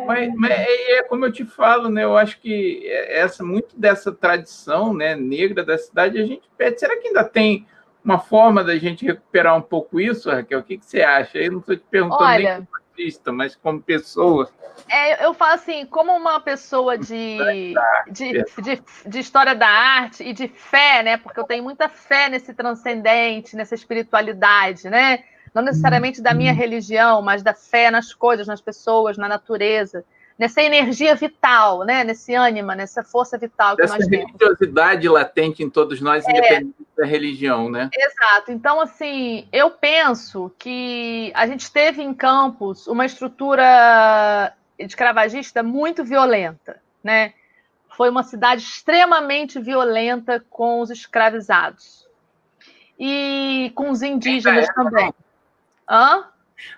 Mas é como eu te falo, né? Eu acho que muito dessa tradição, né, negra da cidade a gente perde. Será que ainda tem uma forma da gente recuperar um pouco isso, Raquel? O que você acha? Eu não estou te perguntando nem como artista, mas como pessoa. Eu falo assim, como uma pessoa de história da arte e de fé, né? Porque eu tenho muita fé nesse transcendente, nessa espiritualidade, né? Não necessariamente da minha religião, mas da fé nas coisas, nas pessoas, na natureza, nessa energia vital, né? Nesse ânima, nessa força vital que nós temos. Essa religiosidade latente em todos nós, independente da religião, né? Exato. Então, assim, eu penso que a gente teve em Campos uma estrutura escravagista muito violenta, né? Foi uma cidade extremamente violenta com os escravizados. E com os indígenas também.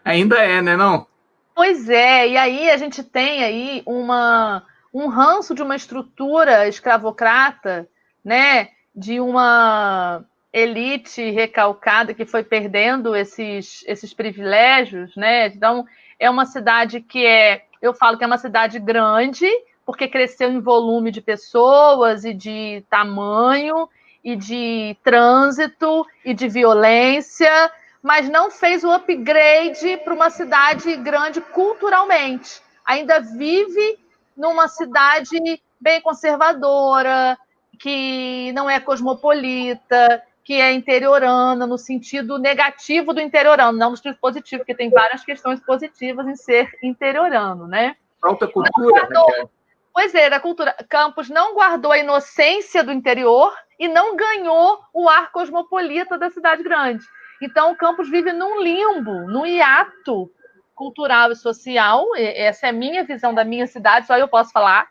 Ainda é, né, não? Pois é, e aí a gente tem aí um ranço de uma estrutura escravocrata, né, de uma elite recalcada que foi perdendo esses privilégios, né? Então, é uma cidade eu falo que é uma cidade grande, porque cresceu em volume de pessoas e de tamanho, e de trânsito, e de violência, mas não fez o upgrade para uma cidade grande culturalmente. ainda vive numa cidade bem conservadora, que não é cosmopolita, que é interiorana, no sentido negativo do interiorano, não no sentido positivo, porque tem várias questões positivas em ser interiorano, né? Falta cultura, Raquel. Pois é, da cultura. Campos não guardou a inocência do interior e não ganhou o ar cosmopolita da cidade grande. Então, o Campos vive num limbo, num hiato cultural e social. Essa é a minha visão da minha cidade, só eu posso falar.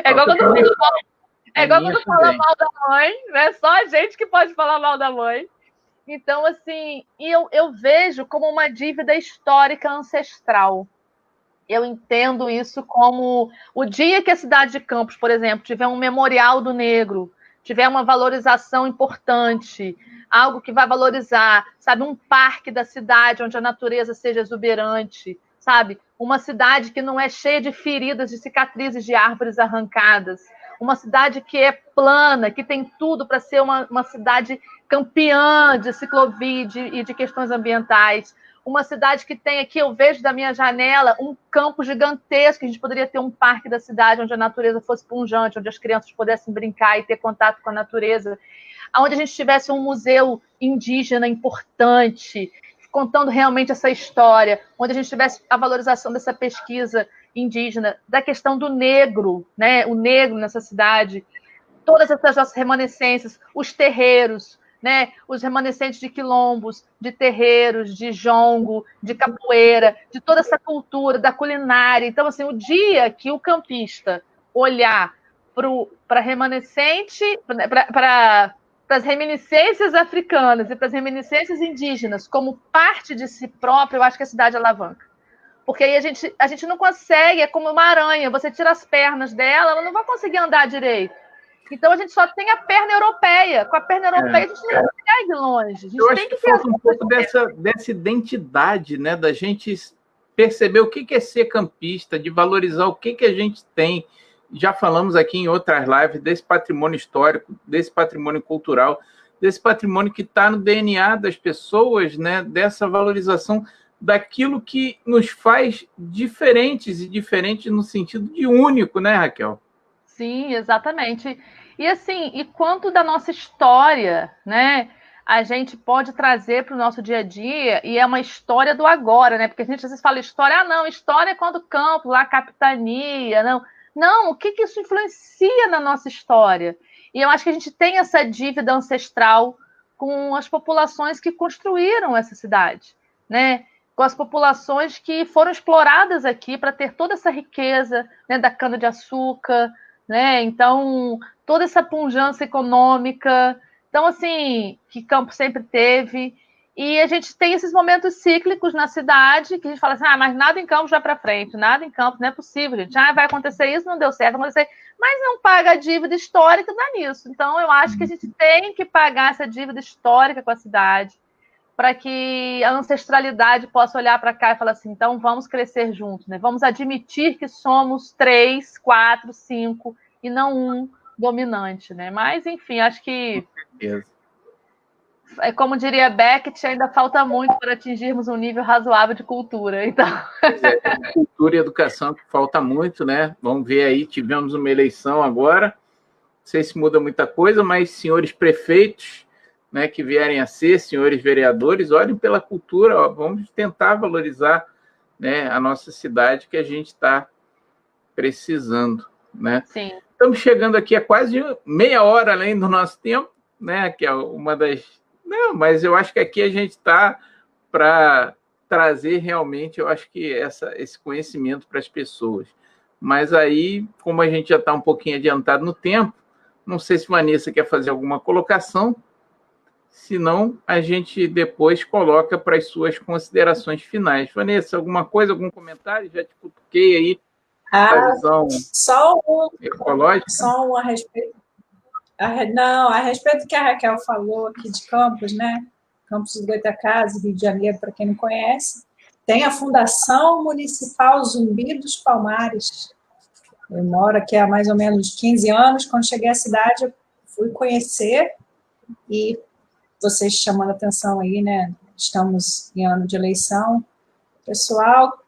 É igual quando fala mal da mãe, né? Só a gente que pode falar mal da mãe. Então, assim, eu vejo como uma dívida histórica ancestral. Eu entendo isso como o dia que a cidade de Campos, por exemplo, tiver um memorial do negro, tiver uma valorização importante, algo que vai valorizar, sabe, um parque da cidade onde a natureza seja exuberante, sabe, uma cidade que não é cheia de feridas, de cicatrizes de árvores arrancadas, uma cidade que é plana, que tem tudo para ser uma cidade campeã de ciclovia e de questões ambientais. Uma cidade que tem aqui, eu vejo da minha janela, um campo gigantesco, a gente poderia ter um parque da cidade onde a natureza fosse pungente, onde as crianças pudessem brincar e ter contato com a natureza, onde a gente tivesse um museu indígena importante, contando realmente essa história, onde a gente tivesse a valorização dessa pesquisa indígena, da questão do negro, né? O negro nessa cidade, todas essas nossas remanescências, os terreiros, né, os remanescentes de quilombos, de terreiros, de jongo, de capoeira, de toda essa cultura, da culinária. Então, assim, o dia que o campista olhar para remanescente, para as reminiscências africanas e para as reminiscências indígenas como parte de si próprio, eu acho que a cidade alavanca. Porque aí a gente não consegue, é como uma aranha, você tira as pernas dela, ela não vai conseguir andar direito. Então, a gente só tem a perna europeia. Com a perna europeia, a gente não consegue longe. A gente Eu acho que falta um pouco dessa identidade, né? Da gente perceber o que é ser campista, de valorizar o que a gente tem. Já falamos aqui em outras lives desse patrimônio histórico, desse patrimônio cultural, desse patrimônio que está no DNA das pessoas, né? Dessa valorização daquilo que nos faz diferentes, e diferentes no sentido de único, né, Raquel? Sim, exatamente. E assim, e quanto da nossa história, né, a gente pode trazer para o nosso dia a dia, e é uma história do agora, né? Porque a gente às vezes fala história, não, história é quando o campo, lá, capitania, não. Não, o que isso influencia na nossa história? E eu acho que a gente tem essa dívida ancestral com as populações que construíram essa cidade, né? Com as populações que foram exploradas aqui para ter toda essa riqueza, né, da cana-de-açúcar, né? Então, toda essa pujança econômica, então, assim, que Campos sempre teve. E a gente tem esses momentos cíclicos na cidade, que a gente fala assim, mas nada em Campos vai para frente, nada em Campos, não é possível, gente. Vai acontecer isso, não deu certo, vai acontecer. Mas não paga a dívida histórica, dá nisso. Então, eu acho que a gente tem que pagar essa dívida histórica com a cidade, para que a ancestralidade possa olhar para cá e falar assim, então vamos crescer juntos, né? Vamos admitir que somos 3, 4, 5 e não um dominante, né? Mas, enfim, acho que, como diria Beckett, ainda falta muito para atingirmos um nível razoável de cultura. Então... Cultura e educação que falta muito, né? Vamos ver aí, tivemos uma eleição agora, não sei se muda muita coisa, mas senhores prefeitos, né, que vierem a ser, senhores vereadores, olhem pela cultura, ó, vamos tentar valorizar, né, a nossa cidade que a gente está precisando, né? Sim. Estamos chegando aqui a quase meia hora além do nosso tempo, né, que é uma das... Não, mas eu acho que aqui a gente está para trazer realmente, eu acho que esse conhecimento para as pessoas. Mas aí, como a gente já está um pouquinho adiantado no tempo, não sei se Vanessa quer fazer alguma colocação, senão a gente depois coloca para as suas considerações finais. Vanessa, alguma coisa, algum comentário? Já te cutuquei aí a visão ecológica? Só um a respeito. Não, a respeito do que a Raquel falou aqui de Campos, né? Campos dos Goytacazes, Rio de Janeiro, para quem não conhece, tem a Fundação Municipal Zumbi dos Palmares. Eu moro aqui há mais ou menos 15 anos. Quando cheguei à cidade, eu fui conhecer e vocês chamando a atenção aí, né? Estamos em ano de eleição. Pessoal,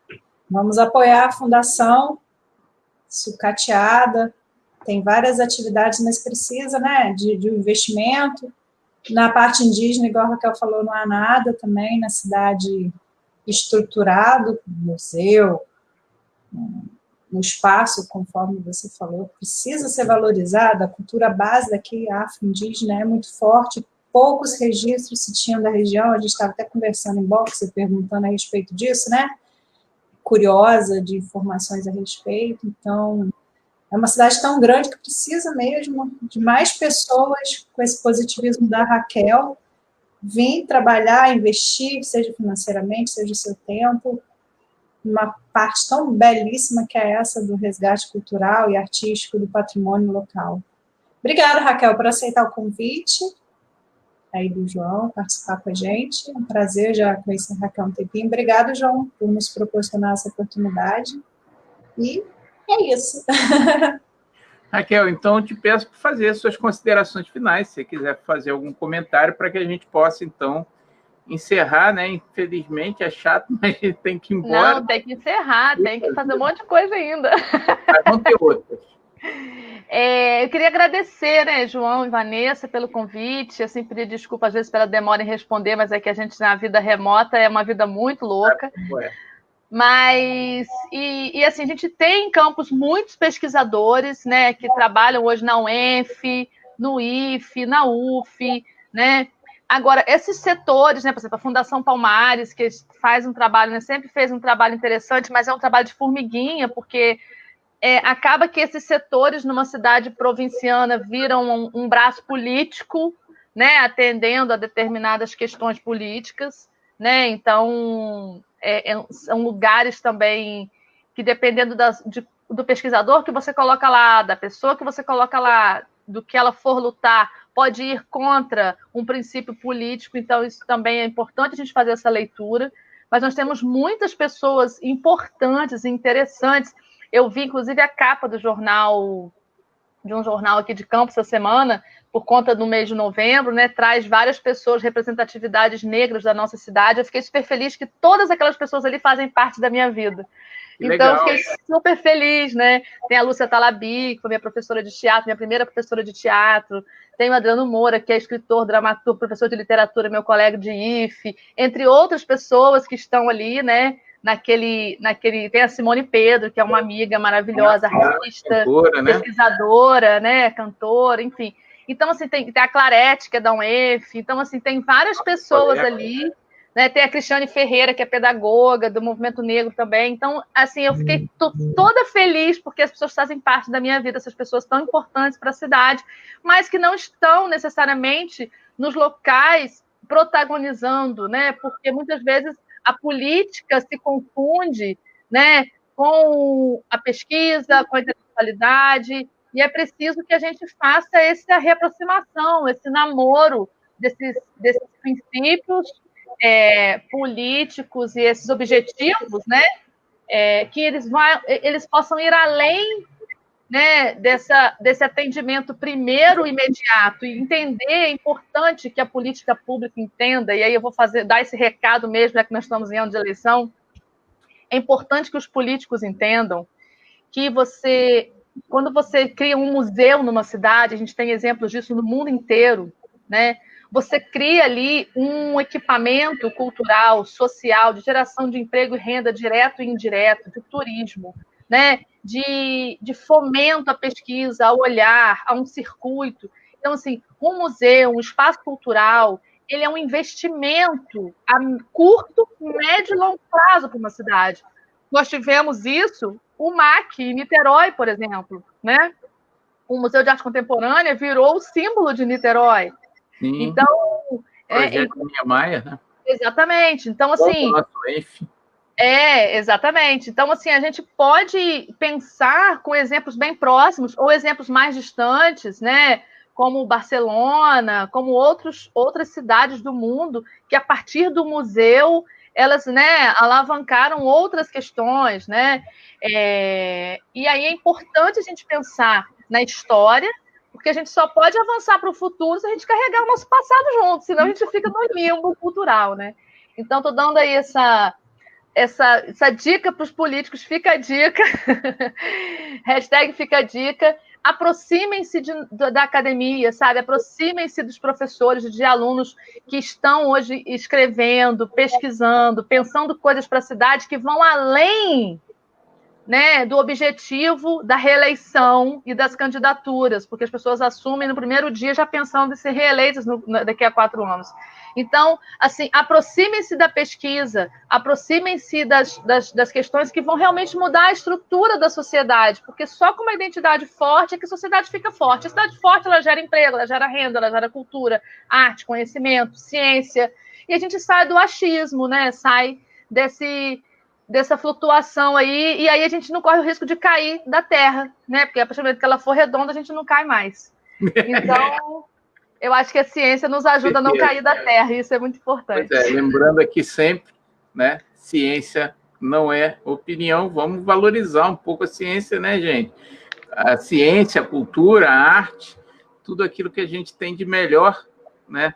Vamos apoiar a Fundação Sucateada, tem várias atividades, mas precisa, né, de um investimento. Na parte indígena, igual a Raquel falou, não há nada também, na cidade estruturado, museu, no espaço, conforme você falou, precisa ser valorizada. A cultura base daqui, afro-indígena, é muito forte, poucos registros se tinham da região, a gente estava até conversando em boxe, perguntando a respeito disso, né? Curiosa de informações a respeito, então é uma cidade tão grande que precisa mesmo de mais pessoas com esse positivismo da Raquel, vir trabalhar, investir, seja financeiramente, seja o seu tempo, uma parte tão belíssima que é essa do resgate cultural e artístico do patrimônio local. Obrigada, Raquel, por aceitar o convite aí do João, participar com a gente. É um prazer, já conhecer a Raquel um tempinho. Obrigada, João, por nos proporcionar essa oportunidade. E é isso. Raquel, então eu te peço para fazer suas considerações finais, se você quiser fazer algum comentário, para que a gente possa, então, encerrar, né? Infelizmente é chato, mas a gente tem que ir embora. Não, tem que encerrar, tem que fazer um monte de coisa ainda. Mas vão ter outras. Eu queria agradecer, né, João e Vanessa, pelo convite. Eu sempre pedir desculpa, às vezes, pela demora em responder, mas é que a gente, na vida remota, é uma vida muito louca. Mas, assim, a gente tem em campos muitos pesquisadores, né, que trabalham hoje na UENF, no IFE, na UF, né? Agora, esses setores, né, por exemplo, a Fundação Palmares, que faz um trabalho, né, sempre fez um trabalho interessante, mas é um trabalho de formiguinha, porque acaba que esses setores numa cidade provinciana viram um braço político, né, atendendo a determinadas questões políticas, né? Então, são lugares também que, dependendo do pesquisador que você coloca lá, da pessoa que você coloca lá, do que ela for lutar, pode ir contra um princípio político. Então, isso também é importante a gente fazer essa leitura. Mas nós temos muitas pessoas importantes e interessantes. Eu vi, inclusive, a capa de um jornal aqui de Campos essa semana, por conta do mês de novembro, né, traz várias pessoas, representatividades negras da nossa cidade. Eu fiquei super feliz que todas aquelas pessoas ali fazem parte da minha vida. Que então, legal. Eu fiquei super feliz, né? Tem a Lúcia Talabi, que foi minha professora de teatro, minha primeira professora de teatro. Tem o Adriano Moura, que é escritor, dramaturgo, professor de literatura, meu colega de IFE, entre outras pessoas que estão ali, né? Tem a Simone Pedro, que é uma amiga maravilhosa, artista, cantora, né? pesquisadora, né? Cantora, enfim. Então, assim, tem a Clarete, que é da UENF. Então, assim, tem várias pessoas ali, né? Tem a Cristiane Ferreira, que é pedagoga do movimento negro também. Então, assim, eu fiquei toda feliz porque as pessoas fazem parte da minha vida, essas pessoas tão importantes para a cidade, mas que não estão necessariamente nos locais protagonizando, né? Porque muitas vezes a política se confunde, né, com a pesquisa, com a intelectualidade, e é preciso que a gente faça essa reaproximação, esse namoro desses princípios políticos e esses objetivos, né, que eles possam ir além, né, desse atendimento primeiro imediato, e entender, é importante que a política pública entenda, e aí eu vou dar esse recado mesmo, já que nós estamos em ano de eleição, é importante que os políticos entendam que quando você cria um museu numa cidade, a gente tem exemplos disso no mundo inteiro, né? Você cria ali um equipamento cultural, social, de geração de emprego e renda direto e indireto, de turismo, né? De fomento à pesquisa, ao olhar, a um circuito. Então, assim, um museu, um espaço cultural, ele é um investimento a curto, médio e longo prazo para uma cidade. Nós tivemos isso, o MAC, em Niterói, por exemplo, né? O Museu de Arte Contemporânea virou o símbolo de Niterói. Sim. Então, projeto Niemeyer, né? Exatamente. Então, assim, exatamente. Então, assim, a gente pode pensar com exemplos bem próximos ou exemplos mais distantes, né? Como Barcelona, como outras cidades do mundo, que a partir do museu elas, né, alavancaram outras questões, né? E aí é importante a gente pensar na história, porque a gente só pode avançar para o futuro se a gente carregar o nosso passado junto, senão a gente fica no limbo cultural, né? Então, estou dando aí essa dica para os políticos, fica a dica, hashtag fica a dica, aproximem-se da academia, sabe? Aproximem-se dos professores, de alunos que estão hoje escrevendo, pesquisando, pensando coisas para a cidade que vão além, né, do objetivo da reeleição e das candidaturas, porque as pessoas assumem no primeiro dia já pensando em ser reeleitas daqui a 4 anos. Então, assim, aproximem-se da pesquisa, aproximem-se das questões que vão realmente mudar a estrutura da sociedade, porque só com uma identidade forte é que a sociedade fica forte. A sociedade forte, ela gera emprego, ela gera renda, ela gera cultura, arte, conhecimento, ciência, e a gente sai do achismo, né? Sai dessa flutuação aí, e aí a gente não corre o risco de cair da Terra, né? Porque a partir do momento que ela for redonda, a gente não cai mais. Então, eu acho que a ciência nos ajuda a não cair da Terra, e isso é muito importante. Pois é, lembrando aqui sempre, né? Ciência não é opinião, vamos valorizar um pouco a ciência, né, gente? A ciência, a cultura, a arte, tudo aquilo que a gente tem de melhor, né?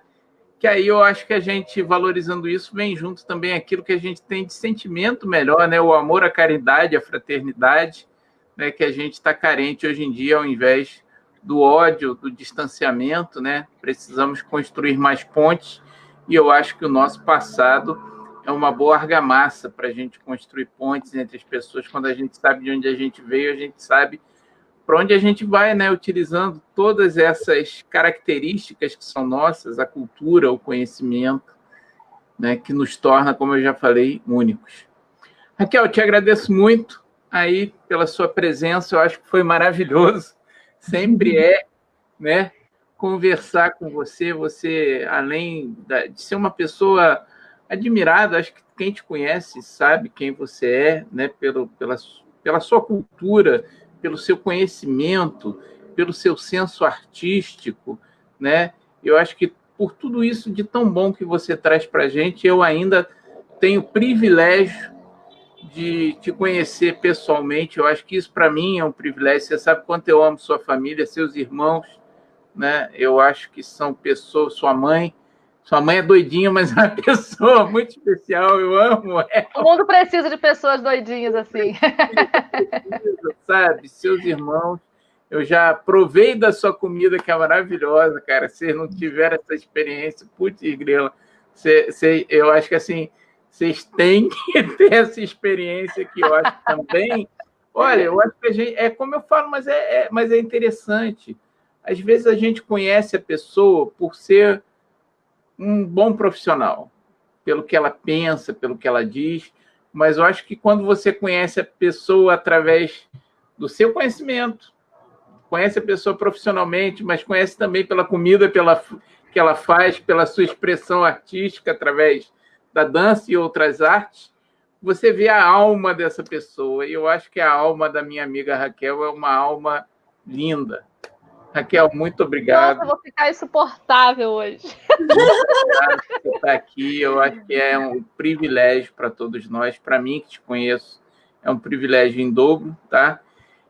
Que aí eu acho que a gente, valorizando isso, vem junto também aquilo que a gente tem de sentimento melhor, né? O amor, a caridade, a fraternidade, né? Que a gente está carente hoje em dia, ao invés do ódio, do distanciamento, né? Precisamos construir mais pontes, e eu acho que o nosso passado é uma boa argamassa para a gente construir pontes entre as pessoas. Quando a gente sabe de onde a gente veio, a gente sabe para onde a gente vai, né? Utilizando todas essas características que são nossas, a cultura, o conhecimento, né? Que nos torna, como eu já falei, únicos. Raquel, te agradeço muito aí pela sua presença, eu acho que foi maravilhoso, sempre é, né? Conversar com você, além de ser uma pessoa admirada, acho que quem te conhece sabe quem você é, né? Pela sua cultura, pelo seu conhecimento, pelo seu senso artístico, né? Eu acho que por tudo isso de tão bom que você traz para a gente, eu ainda tenho o privilégio de te conhecer pessoalmente. Eu acho que isso para mim é um privilégio. Você sabe quanto eu amo sua família, seus irmãos, né? Eu acho que são pessoas, sua mãe é doidinha, mas é uma pessoa muito especial, eu amo ela. O mundo precisa de pessoas doidinhas assim. Sabe, seus irmãos, eu já provei da sua comida, que é maravilhosa, cara. Se não tiver essa experiência, putz, grila, eu acho que assim, vocês têm que ter essa experiência, que eu acho que também. Olha, eu acho que a gente, é como eu falo, mas é interessante. Às vezes a gente conhece a pessoa por ser um bom profissional, pelo que ela pensa, pelo que ela diz, mas eu acho que quando você conhece a pessoa através do seu conhecimento, conhece a pessoa profissionalmente, mas conhece também pela comida que ela faz, pela sua expressão artística através da dança e outras artes, você vê a alma dessa pessoa. E eu acho que a alma da minha amiga Raquel é uma alma linda. Raquel, muito obrigado. Nossa, eu vou ficar insuportável hoje. Muito obrigado por você estar aqui. Eu acho que é um privilégio para todos nós. Para mim, que te conheço, é um privilégio em dobro, tá?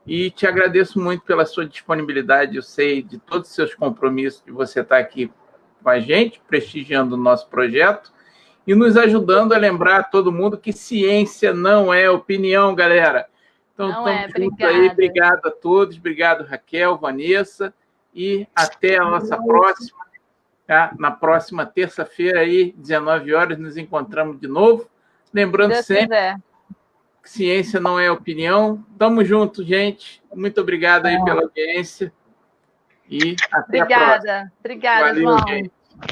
E te agradeço muito pela sua disponibilidade. Eu sei de todos os seus compromissos de você estar aqui com a gente, prestigiando o nosso projeto e nos ajudando a lembrar a todo mundo que ciência não é opinião, galera. Então, estamos juntos aí. Obrigado a todos. Obrigado, Raquel, Vanessa. E até a nossa próxima. Tá? Na próxima terça-feira, aí, 19 horas, nos encontramos de novo. Lembrando sempre que ciência não é opinião. Tamo junto, gente. Muito obrigado aí pela audiência. E até a próxima. Obrigada, Valeu, João. gente.